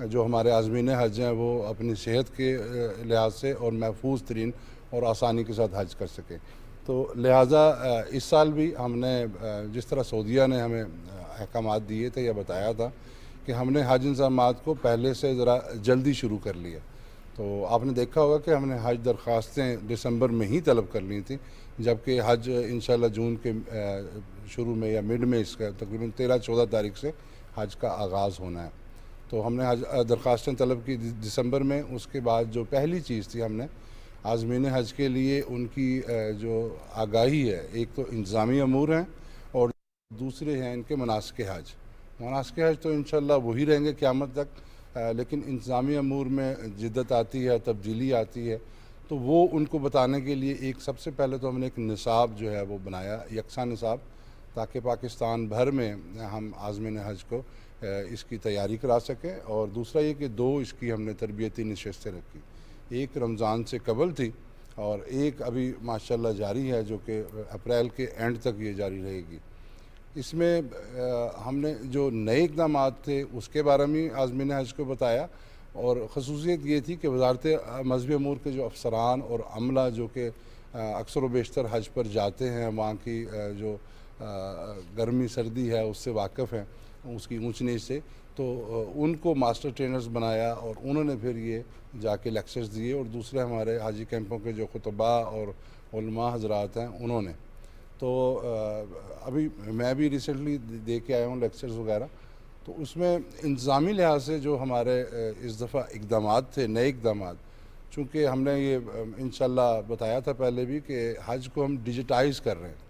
جو ہمارے عازمین حج ہیں وہ اپنی صحت کے لحاظ سے اور محفوظ ترین اور آسانی کے ساتھ حج کر سکیں. تو لہٰذا اس سال بھی ہم نے جس طرح سعودیہ نے ہمیں احکامات دیے تھے یا بتایا تھا کہ ہم نے حج انتظامات کو پہلے سے ذرا جلدی شروع کر لیا. تو آپ نے دیکھا ہوگا کہ ہم نے حج درخواستیں دسمبر میں ہی طلب کر لی تھیں، جبکہ حج انشاءاللہ جون کے شروع میں یا مڈ میں اس کا تقریباً 13-14 تاریخ سے حج کا آغاز ہونا ہے. تو ہم نے حج درخواستیں طلب کی دسمبر میں. اس کے بعد جو پہلی چیز تھی ہم نے عازمین حج کے لیے ان کی جو آگاہی ہے، ایک تو انتظامی امور ہیں اور دوسرے ہیں ان کے مناسک حج. مناسک حج تو انشاءاللہ وہی رہیں گے قیامت تک، لیکن انتظامی امور میں جدت آتی ہے، تبدیلی آتی ہے. تو وہ ان کو بتانے کے لیے ایک سب سے پہلے تو ہم نے ایک نصاب جو ہے وہ بنایا، یکساں نصاب، تاکہ پاکستان بھر میں ہم عازمین حج کو اس کی تیاری کرا سکیں. اور دوسرا یہ کہ 2 اس کی ہم نے تربیتی نشستیں رکھی. ایک رمضان سے قبل تھی اور ایک ابھی ماشاءاللہ جاری ہے جو کہ اپریل کے اینڈ تک یہ جاری رہے گی. اس میں ہم نے جو نئے اقدامات تھے اس کے بارے میں عازمین حج کو بتایا، اور خصوصیت یہ تھی کہ وزارت مذہبی امور کے جو افسران اور عملہ جو کہ اکثر و بیشتر حج پر جاتے ہیں، وہاں کی جو گرمی سردی ہے اس سے واقف ہیں، اس کی اونچ نیچ سے، تو ان کو ماسٹر ٹرینرز بنایا اور انہوں نے پھر یہ جا کے لیکچرز دیے. اور دوسرے ہمارے حاجی کیمپوں کے جو خطباء اور علماء حضرات ہیں انہوں نے. تو ابھی میں بھی ریسنٹلی دے کے آیا ہوں لیکچرز وغیرہ. تو اس میں انتظامی لحاظ سے جو ہمارے اس دفعہ اقدامات تھے، نئے اقدامات، چونکہ ہم نے یہ انشاءاللہ بتایا تھا پہلے بھی کہ حج کو ہم ڈیجیٹائز کر رہے ہیں،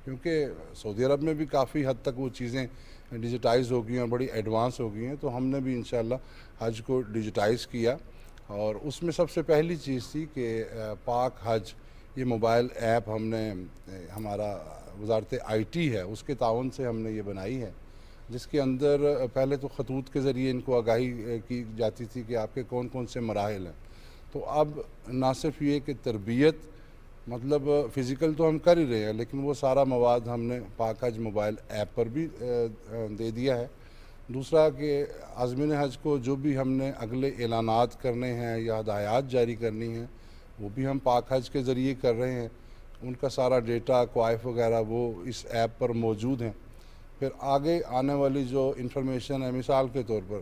کیونکہ سعودی عرب میں بھی کافی حد تک وہ چیزیں ڈیجیٹائز ہو گئی ہیں، بڑی ایڈوانس ہو گئی ہیں. تو ہم نے بھی انشاءاللہ حج کو ڈیجیٹائز کیا، اور اس میں سب سے پہلی چیز تھی کہ پاک حج یہ موبائل ایپ ہم نے، ہمارا وزارت IT ہے اس کے تعاون سے ہم نے یہ بنائی ہے، جس کے اندر پہلے تو خطوط کے ذریعے ان کو آگاہی کی جاتی تھی کہ آپ کے کون کون سے مراحل ہیں. تو اب نہ صرف یہ کہ تربیت، مطلب فزیکل تو ہم کر ہی رہے ہیں، لیکن وہ سارا مواد ہم نے پاک حج موبائل ایپ پر بھی دے دیا ہے. دوسرا کہ عازمین حج کو جو بھی ہم نے اگلے اعلانات کرنے ہیں یا ہدایات جاری کرنی ہیں وہ بھی ہم پاک حج کے ذریعے کر رہے ہیں. ان کا سارا ڈیٹا، کوائف وغیرہ وہ اس ایپ پر موجود ہیں. پھر آگے آنے والی جو انفارمیشن ہے، مثال کے طور پر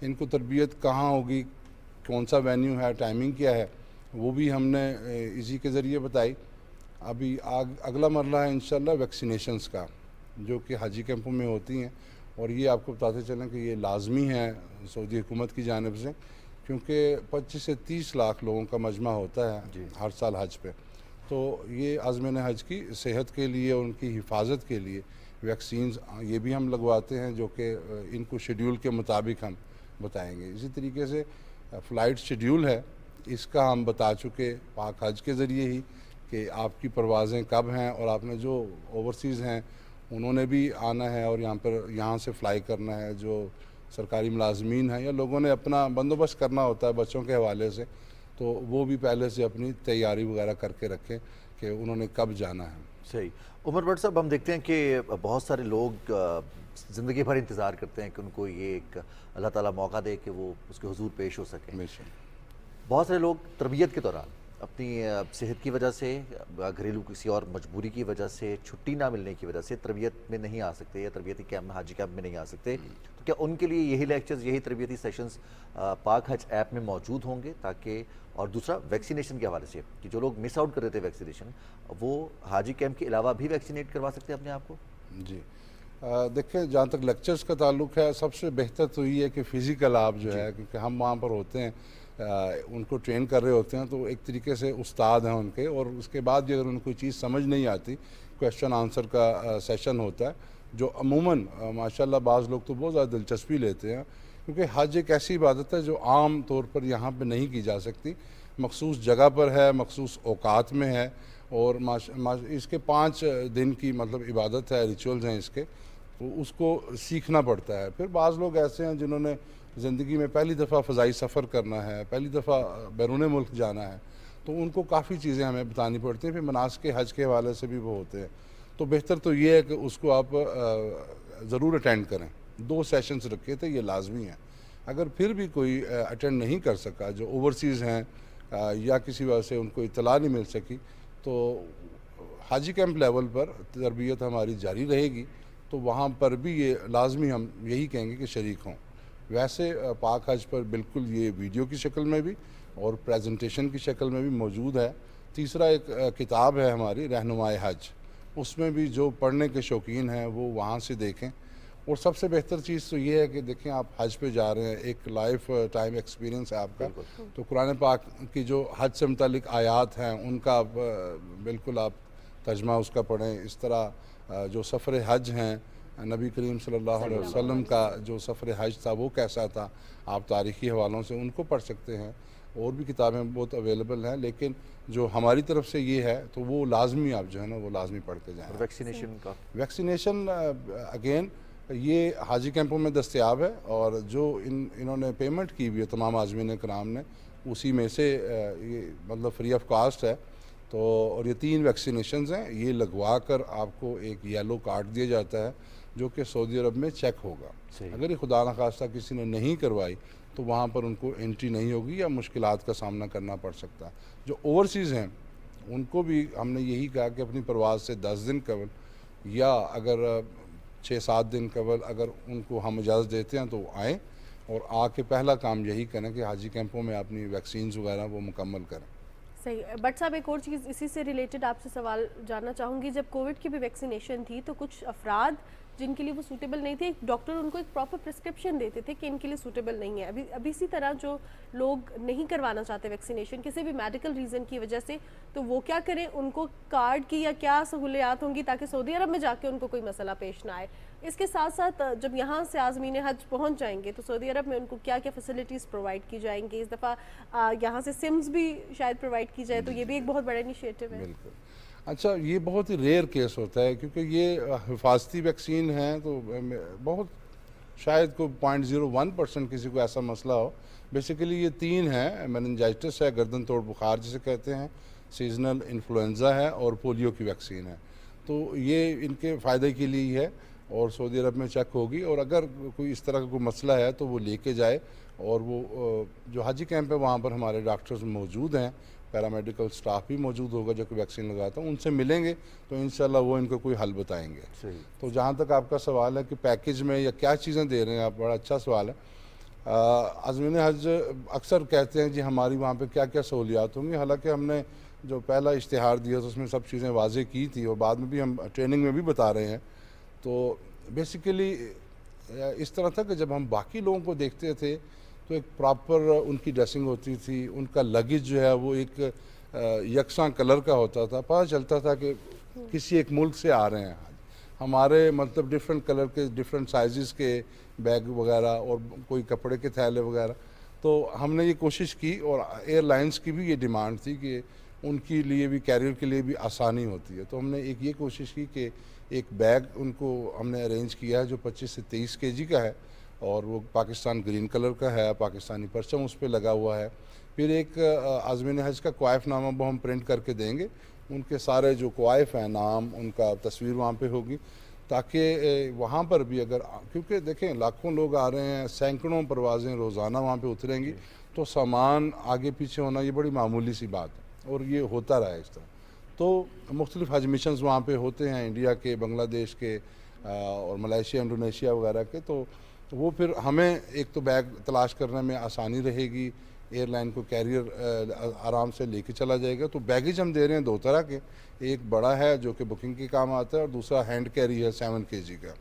ان کو تربیت کہاں ہوگی، کون سا وینیو ہے، ٹائمنگ کیا ہے، وہ بھی ہم نے اسی کے ذریعے بتائی. ابھی اگلا مرحلہ ہے انشاءاللہ ویکسینیشنز کا، جو کہ حاجی کیمپوں میں ہوتی ہیں. اور یہ آپ کو بتاتے چلیں کہ یہ لازمی ہے سعودی حکومت کی جانب سے، کیونکہ 25 سے 30 لاکھ لوگوں کا مجمع ہوتا ہے ہر سال حج پہ. تو یہ عازمین حج کی صحت کے لیے، ان کی حفاظت کے لیے ویکسینز یہ بھی ہم لگواتے ہیں، جو کہ ان کو شیڈیول کے مطابق ہم بتائیں گے. اسی طریقے سے فلائٹ شیڈیول ہے، اس کا ہم بتا چکے پاک حج کے ذریعے ہی کہ آپ کی پروازیں کب ہیں، اور آپ نے جو اوورسیز ہیں انہوں نے بھی آنا ہے اور یہاں سے فلائی کرنا ہے. جو سرکاری ملازمین ہیں یا لوگوں نے اپنا بندوبست کرنا ہوتا ہے بچوں کے حوالے سے، تو وہ بھی پہلے سے اپنی تیاری وغیرہ کر کے رکھیں کہ انہوں نے کب جانا ہے. صحیح. عمر بٹ صاحب، ہم دیکھتے ہیں کہ بہت سارے لوگ زندگی بھر انتظار کرتے ہیں کہ ان کو یہ ایک اللہ تعالیٰ موقع دے کہ وہ اس کے حضور پیش ہو سکیں. بہت سارے لوگ تربیت کے دوران اپنی صحت کی وجہ سے، گھریلو کسی اور مجبوری کی وجہ سے، چھٹی نہ ملنے کی وجہ سے تربیت میں نہیں آ سکتے یا تربیتی کیمپ، حاجی کیمپ میں نہیں آ سکتے. تو کیا ان کے لیے یہی لیکچرز، یہی تربیتی سیشنز پاک حج ایپ میں موجود ہوں گے؟ تاکہ، اور دوسرا ویکسینیشن کے حوالے سے کہ جو لوگ مس آؤٹ کر رہے تھے ویکسینیشن، وہ حاجی کیمپ کے علاوہ بھی ویکسینیٹ کروا سکتے ہیں اپنے آپ کو؟ جی دیکھیں، جہاں تک لیکچرز کا تعلق ہے، سب سے بہتر تو یہ ہے کہ فزیکل آپ جو ہے، کیونکہ ہم وہاں پر ہوتے ہیں، ان کو ٹرین کر رہے ہوتے ہیں، تو ایک طریقے سے استاد ہیں ان کے. اور اس کے بعد بھی اگر ان کو کوئی چیز سمجھ نہیں آتی، کویشچن آنسر کا سیشن ہوتا ہے، جو عموماً ماشاءاللہ بعض لوگ تو بہت زیادہ دلچسپی لیتے ہیں، کیونکہ حج ایک ایسی عبادت ہے جو عام طور پر یہاں پہ نہیں کی جا سکتی. مخصوص جگہ پر ہے، مخصوص اوقات میں ہے، اور اس کے 5 دن کی مطلب عبادت ہے، ریچولز ہیں اس کے، تو اس کو سیکھنا پڑتا ہے. پھر بعض لوگ ایسے ہیں جنہوں نے زندگی میں پہلی دفعہ فضائی سفر کرنا ہے، پہلی دفعہ بیرون ملک جانا ہے، تو ان کو کافی چیزیں ہمیں بتانی پڑتی ہیں. پھر مناسک حج کے حوالے سے بھی وہ ہوتے ہیں. تو بہتر تو یہ ہے کہ اس کو آپ ضرور اٹینڈ کریں. 2 سیشنز رکھے تھے، یہ لازمی ہیں. اگر پھر بھی کوئی اٹینڈ نہیں کر سکا جو اوورسیز ہیں یا کسی وجہ سے ان کو اطلاع نہیں مل سکی تو حاجی کیمپ لیول پر تربیت ہماری جاری رہے گی تو وہاں پر بھی یہ لازمی ہم یہی کہیں گے کہ شریک ہوں. ویسے پاک حج پر بالکل یہ ویڈیو کی شکل میں بھی اور پریزنٹیشن کی شکل میں بھی موجود ہے. تیسرا ایک کتاب ہے ہماری رہنمائے حج, اس میں بھی جو پڑھنے کے شوقین ہیں وہ وہاں سے دیکھیں. اور سب سے بہتر چیز تو یہ ہے کہ دیکھیں آپ حج پہ جا رہے ہیں, ایک لائف ٹائم ایکسپیرینس ہے آپ کا, تو قرآن پاک کی جو حج سے متعلق آیات ہیں ان کا بالکل آپ ترجمہ اس کا پڑھیں. اس طرح جو سفر حج ہیں, نبی کریم صلی اللہ علیہ وسلم کا جو سفر حج تھا وہ کیسا تھا, آپ تاریخی حوالوں سے ان کو پڑھ سکتے ہیں. اور بھی کتابیں بہت اویلیبل ہیں, لیکن جو ہماری طرف سے یہ ہے تو وہ لازمی آپ جو ہے نا وہ لازمی پڑھ کے جائیں. ویکسینیشن کا ویکسینیشن اگین یہ حاجی کیمپوں میں دستیاب ہے, اور جو انہوں نے پیمنٹ کی ہوئی ہے تمام عازمین کرام نے, اسی میں سے یہ مطلب فری آف کاسٹ ہے. تو اور یہ 3 ویکسینیشنز ہیں, یہ لگوا کر آپ کو ایک یلو کارڈ دیا جاتا ہے جو کہ سعودی عرب میں چیک ہوگا. اگر یہ خدا نخواستہ کسی نے نہیں کروائی تو وہاں پر ان کو انٹری نہیں ہوگی یا مشکلات کا سامنا کرنا پڑ سکتا ہے. جو اوورسیز ہیں ان کو بھی ہم نے یہی کہا کہ اپنی پرواز سے 10 دن قبل یا اگر 6-7 دن قبل اگر ان کو ہم اجازت دیتے ہیں تو وہ آئیں, اور آ کے پہلا کام یہی کریں کہ حاجی کیمپوں میں اپنی ویکسینز وغیرہ وہ مکمل کریں. صحیح. بٹ صاحب ایک اور چیز اسی سے ریلیٹڈ آپ سے سوال جاننا چاہوں گی, جب کووڈ کی بھی ویکسینیشن تھی تو کچھ افراد جن کے لیے وہ سوٹیبل نہیں تھے, ڈاکٹر ان کو ایک پراپر پرسکرپشن دیتے تھے کہ ان کے لیے سوٹیبل نہیں ہے. ابھی اسی طرح جو لوگ نہیں کروانا چاہتے ویکسینیشن کسی بھی میڈیکل ریزن کی وجہ سے, تو وہ کیا کریں, ان کو کارڈ کی یا کیا سہولیات ہوں گی تاکہ سعودی عرب میں جا کے ان کو کوئی مسئلہ پیش نہ آئے. اس کے ساتھ ساتھ جب یہاں سے عازمین حج پہنچ جائیں گے تو سعودی عرب میں ان کو کیا کیا فیسلٹیز پرووائڈ کی جائیں گی؟ اس دفعہ یہاں سے سمز بھی شاید پرووائڈ کی جائے, تو یہ بھی ایک بہت بڑا انیشیٹو ہے. بالکل. اچھا, یہ بہت ہی ریئر کیس ہوتا ہے کیونکہ یہ حفاظتی ویکسین ہیں, تو بہت شاید کو 0.01% کسی کو ایسا مسئلہ ہو. بیسیکلی یہ 3 ہیں, میننجائٹس ہے, گردن توڑ بخار جسے کہتے ہیں, سیزنل انفلوئنزا ہے, اور پولیو کی ویکسین ہے. تو یہ ان کے فائدے کے لیے ہی ہے اور سعودی عرب میں چیک ہوگی, اور اگر کوئی اس طرح کا کوئی مسئلہ ہے تو وہ لے کے جائے. اور وہ جو حاجی کیمپ ہے وہاں پر ہمارے ڈاکٹرز موجود ہیں, پیرامیڈیکل سٹاف بھی موجود ہوگا جو کہ ویکسین لگاتا ہوں, ان سے ملیں گے تو انشاءاللہ وہ ان کو کوئی حل بتائیں گے. تو جہاں تک آپ کا سوال ہے کہ پیکیج میں یا کیا چیزیں دے رہے ہیں آپ, بڑا اچھا سوال ہے. عازمین حج اکثر کہتے ہیں جی ہماری وہاں پہ کیا کیا سہولیات ہوں گی, حالانکہ ہم نے جو پہلا اشتہار دیا تو اس میں سب چیزیں واضح کی تھی, اور بعد میں بھی ہم ٹریننگ میں بھی بتا رہے ہیں. تو بیسیکلی اس طرح تھا کہ جب ہم باقی لوگوں کو دیکھتے تھے تو ایک پراپر ان کی ڈریسنگ ہوتی تھی, ان کا لگیج جو ہے وہ ایک یکساں کلر کا ہوتا تھا, پتہ چلتا تھا کہ کسی ایک ملک سے آ رہے ہیں. ہمارے مطلب ڈیفرنٹ کلر کے ڈیفرنٹ سائزز کے بیگ وغیرہ اور کوئی کپڑے کے تھیلے وغیرہ. تو ہم نے یہ کوشش کی, اور ایئر لائنس کی بھی یہ ڈیمانڈ تھی کہ ان کے لیے بھی, کیریئر کے لیے بھی آسانی ہوتی ہے. تو ہم نے ایک یہ کوشش کی کہ ایک بیگ ان کو ہم نے ارینج کیا ہے جو 25 سے 23 kg کا ہے, اور وہ پاکستان گرین کلر کا ہے, پاکستانی پرچم اس پہ لگا ہوا ہے. پھر ایک عازمین حج کا کوائف نامہ وہ ہم پرنٹ کر کے دیں گے, ان کے سارے جو کوائف ہیں, نام, ان کا تصویر وہاں پہ ہوگی, تاکہ وہاں پر بھی اگر, کیونکہ دیکھیں لاکھوں لوگ آ رہے ہیں, سینکڑوں پروازیں روزانہ وہاں پہ اتریں گی, تو سامان آگے پیچھے ہونا یہ بڑی معمولی سی بات ہے, اور یہ ہوتا رہا ہے اس طرح. تو مختلف حج مشنز وہاں پہ ہوتے ہیں, انڈیا کے, بنگلہ دیش کے, اور ملائیشیا, انڈونیشیا وغیرہ کے. تو وہ پھر ہمیں ایک تو بیگ تلاش کرنے میں آسانی رہے گی, ایئر لائن کو کیریئر آرام سے لے کے چلا جائے گا. تو بیگیج ہم دے رہے ہیں 2 طرح کے, ایک بڑا ہے جو کہ بکنگ کے کام آتا ہے, اور دوسرا ہینڈ کیری ہے 7 kg کا.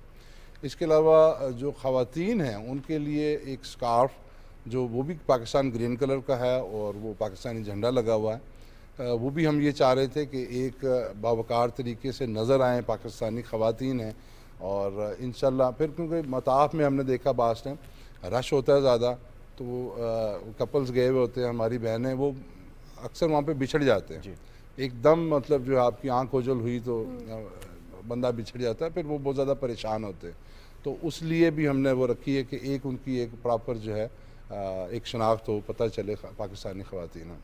اس کے علاوہ جو خواتین ہیں ان کے لیے ایک سکارف جو وہ بھی پاکستان گرین کلر کا ہے, اور وہ پاکستانی جھنڈا لگا ہوا ہے, وہ بھی ہم یہ چاہ رہے تھے کہ ایک باوقار طریقے سے نظر آئیں پاکستانی خواتین ہیں. اور انشاءاللہ پھر کیونکہ مطاف میں ہم نے دیکھا بعض ٹائم رش ہوتا ہے زیادہ, تو وہ کپلز گئے ہوئے ہوتے ہیں, ہماری بہنیں, وہ اکثر وہاں پہ بچھڑ جاتے ہیں ایک دم, مطلب جو آپ کی آنکھ اوجل ہوئی تو بندہ بچھڑ جاتا ہے, پھر وہ بہت زیادہ پریشان ہوتے ہیں. تو اس لیے بھی ہم نے وہ رکھی ہے کہ ایک ان کی ایک پراپر جو ہے ایک شناخت ہو, پتہ چلے پاکستانی خواتین ہیں.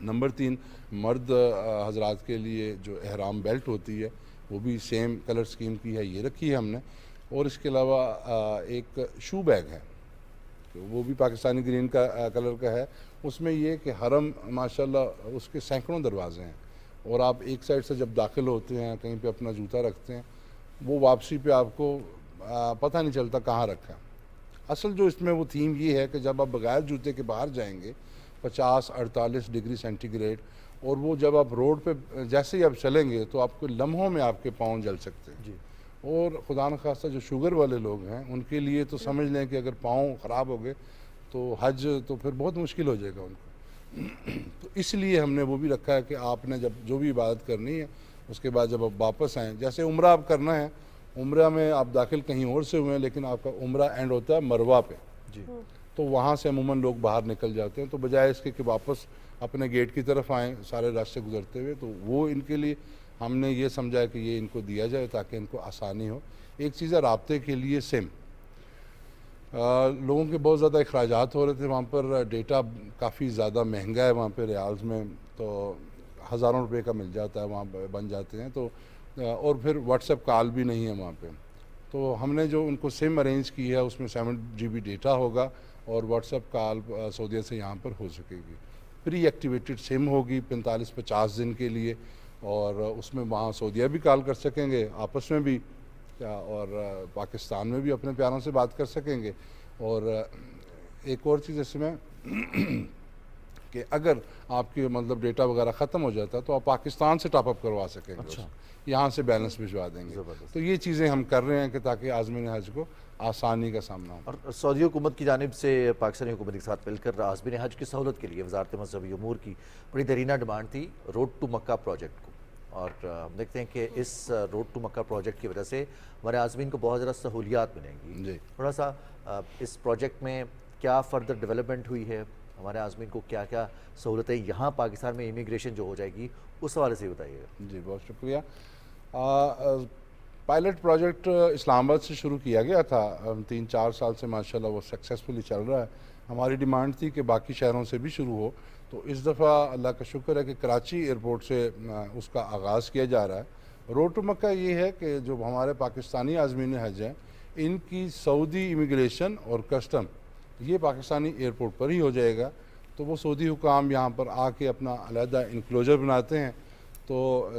نمبر 3, مرد حضرات کے لیے جو احرام بیلٹ ہوتی ہے وہ بھی سیم کلر سکیم کی ہے, یہ رکھی ہے ہم نے. اور اس کے علاوہ ایک شو بیگ ہے, پہ، وہ بھی پاکستانی گرین کا کلر کا ہے. اس میں یہ کہ حرم ماشاءاللہ اس کے سینکڑوں دروازے ہیں، اور آپ ایک سائڈ سے جب داخل ہوتے ہیں کہیں پہ اپنا جوتا رکھتے ہیں، وہ واپسی پہ آپ کو پتہ نہیں چلتا کہاں رکھا. اصل جو اس میں وہ تھیم یہ ہے کہ جب آپ بغیر جوتے کے باہر جائیں گے 50-48 ڈگری سینٹی گریڈ، اور وہ جب آپ روڈ پہ جیسے ہی آپ چلیں گے تو آپ کو لمحوں میں آپ کے پاؤں جل سکتے ہیں. اور خدا نخواستہ جو شوگر والے لوگ ہیں ان کے لیے تو سمجھ لیں کہ اگر پاؤں خراب ہو گئے تو حج تو پھر بہت مشکل ہو جائے گا ان کو. تو اس لیے ہم نے وہ بھی رکھا ہے کہ آپ نے جب جو بھی عبادت کرنی ہے اس کے بعد جب آپ واپس آئیں، جیسے عمرہ آپ کرنا ہے، عمرہ میں آپ داخل کہیں اور سے ہوئے ہیں لیکن آپ کا عمرہ اینڈ ہوتا ہے مروہ پہ، تو وہاں سے عموماً لوگ باہر نکل جاتے ہیں. تو بجائے اس کے کہ واپس اپنے گیٹ کی طرف آئیں سارے راستے گزرتے ہوئے، تو وہ ان کے لیے ہم نے یہ سمجھا کہ یہ ان کو دیا جائے تاکہ ان کو آسانی ہو. ایک چیز ہے رابطے کے لیے سم. لوگوں کے بہت زیادہ اخراجات ہو رہے تھے وہاں پر، ڈیٹا کافی زیادہ مہنگا ہے وہاں پہ ریالز میں، تو ہزاروں روپے کا مل جاتا ہے وہاں بن جاتے ہیں. تو اور پھر واٹس ایپ کال بھی نہیں ہے وہاں پہ. تو ہم نے جو ان کو سم ارینج کی ہے اس میں 7 GB ڈیٹا ہوگا اور واٹس ایپ کال سعودیہ سے یہاں پر ہو سکے گی. پری ایکٹیویٹڈ سم ہوگی 45-50 دن کے لیے، اور اس میں وہاں سعودیہ بھی کال کر سکیں گے آپس میں بھی، اور پاکستان میں بھی اپنے پیاروں سے بات کر سکیں گے. اور ایک اور چیز اس میں کہ اگر آپ کی مطلب ڈیٹا وغیرہ ختم ہو جاتا ہے تو آپ پاکستان سے ٹاپ اپ کروا سکیں گے، یہاں سے بیلنس بھجوا دیں گے. تو یہ چیزیں ہم کر رہے ہیں کہ تاکہ عازمین حج کو آسانی کا سامنا ہو. اور سعودی حکومت کی جانب سے پاکستانی حکومت کے ساتھ مل کر عازمین حج کی سہولت کے لیے وزارت مذہبی امور کی بڑی دیرینہ ڈیمانڈ تھی روڈ ٹو مکہ پروجیکٹ کو. اور ہم دیکھتے ہیں کہ اس روڈ ٹو مکہ پروجیکٹ کی وجہ سے ہمارے عازمین کو بہت زیادہ سہولیات ملیں گی. تھوڑا سا اس پروجیکٹ میں کیا فردر ڈیولپمنٹ ہوئی ہے، ہمارے عازمین کو کیا کیا سہولتیں یہاں پاکستان میں امیگریشن جو ہو جائے گی اس حوالے سے بتائیے گا. جی بہت شکریہ. پائلٹ پروجیکٹ اسلام آباد سے شروع کیا گیا تھا 3-4 سال سے، ماشاءاللہ وہ سکسیسفلی چل رہا ہے. ہماری ڈیمانڈ تھی کہ باقی شہروں سے بھی شروع ہو، تو اس دفعہ اللہ کا شکر ہے کہ کراچی ایئرپورٹ سے اس کا آغاز کیا جا رہا ہے. روڈ ٹو مکہ یہ ہے کہ جو ہمارے پاکستانی عازمین حج ہیں ان کی سعودی امیگریشن اور کسٹم یہ پاکستانی ایئرپورٹ پر ہی ہو جائے گا. تو وہ سعودی حکام یہاں پر آ کے اپنا علیحدہ انکلوجر بناتے ہیں، تو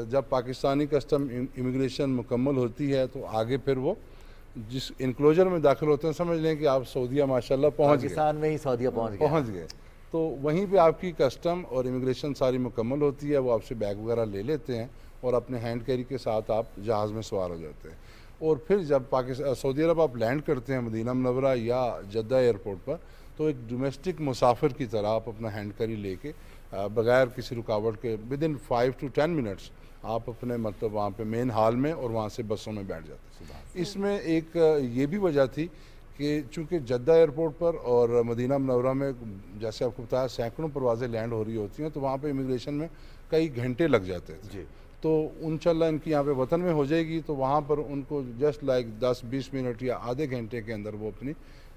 جب پاکستانی کسٹم امیگریشن مکمل ہوتی ہے تو آگے پھر وہ جس انکلوجر میں داخل ہوتے ہیں سمجھ لیں کہ آپ سعودیہ ماشاءاللہ پہنچ گئے، پاکستان میں ہی سعودیہ پہنچ گئے. تو وہیں پہ آپ کی کسٹم اور امیگریشن ساری مکمل ہوتی ہے، وہ آپ سے بیگ وغیرہ لے لیتے ہیں اور اپنے ہینڈ کیری کے ساتھ آپ جہاز میں سوار ہو جاتے ہیں. اور پھر جب سعودی عرب آپ لینڈ کرتے ہیں مدینہ منورہ یا جدہ ایئرپورٹ پر، تو ایک ڈومیسٹک مسافر کی طرح آپ اپنا ہینڈ کیری لے کے بغیر کسی رکاوٹ کے ودن 5 to 10 منٹس آپ اپنے مطلب وہاں پہ مین ہال میں اور وہاں سے بسوں میں بیٹھ جاتے ہیں. اس میں ایک یہ بھی وجہ تھی کہ چونکہ جدہ ایئرپورٹ پر اور مدینہ منورہ میں جیسے آپ کو بتایا سینکڑوں پروازیں لینڈ ہو رہی ہوتی ہیں، تو وہاں پہ امیگریشن میں کئی گھنٹے لگ جاتے تھے. تو انشاءاللہ ان کی یہاں پہ وطن میں ہو جائے گی، تو وہاں پر ان کو جسٹ لائک 10-20 منٹ یا آدھے گھنٹے کے اندر وہ اپنی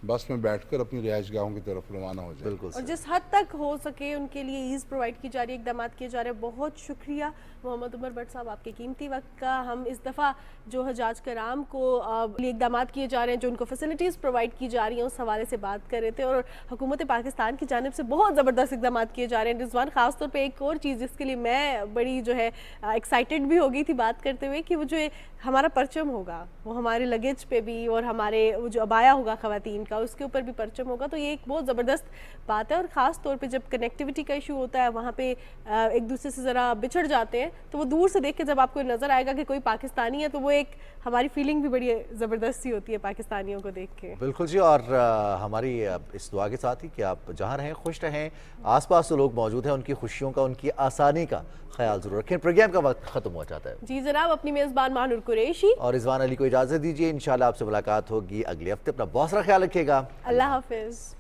بس میں بیٹھ کر اپنی رہائش گاہوں کی طرف روانہ ہو جائے. اور جس حد تک ہو سکے ان کے لیے ایز پرووائڈ کی جا رہی ہے، اقدامات کیے جا رہے ہیں. بہت شکریہ محمد عمر بٹ صاحب آپ کے قیمتی وقت کا. ہم اس دفعہ جو حجاج کرام کو اقدامات کیے جا رہے ہیں، جو ان کو فیسلٹیز پرووائڈ کی جا رہی ہیں، اس حوالے سے بات کر رہے تھے. اور حکومت پاکستان کی جانب سے بہت زبردست اقدامات کیے جا رہے ہیں. رضوان خاص طور پہ ایک اور چیز جس کے لیے میں بڑی جو ہے ایکسائٹیڈ بھی ہو گئی تھی بات کرتے ہوئے، کہ وہ جو ہمارا پرچم ہوگا وہ ہمارے لگیج پہ بھی، اور ہمارے وہ جو عبایا ہوگا خواتین کا اس کے اوپر بھی پرچم ہوگا. تو یہ ایک بہت زبردست بات ہے. اور خاص طور پہ جب کنیکٹیوٹی کا ایشو ہوتا ہے، وہاں پہ ایک دوسرے سے ذرا بچھڑ جاتے ہیں، تو وہ دور سے دیکھ کے جب آپ کو نظر آئے گا کہ کوئی پاکستانی ہے، تو وہ ایک ہماری فیلنگ بھی بڑی زبردست سی ہوتی ہے پاکستانیوں کو دیکھ کے. بالکل جی. اور ہماری اس دعا کے ساتھ ہی کہ آپ جہاں رہیں خوش رہیں، آس پاس جو لوگ موجود ہیں ان کی خوشیوں کا، ان کی آسانی کا خیال ضرور رکھیں. پروگرام کا وقت ختم ہو جاتا ہے. جی جناب، اپنی میزبان ماہنور قریشی اور رضوان علی کو اجازت دیجیے. انشاءاللہ آپ سے ملاقات ہوگی اگلے ہفتے. اپنا بہت سارا خیال رکھیے گا. اللہ حافظ.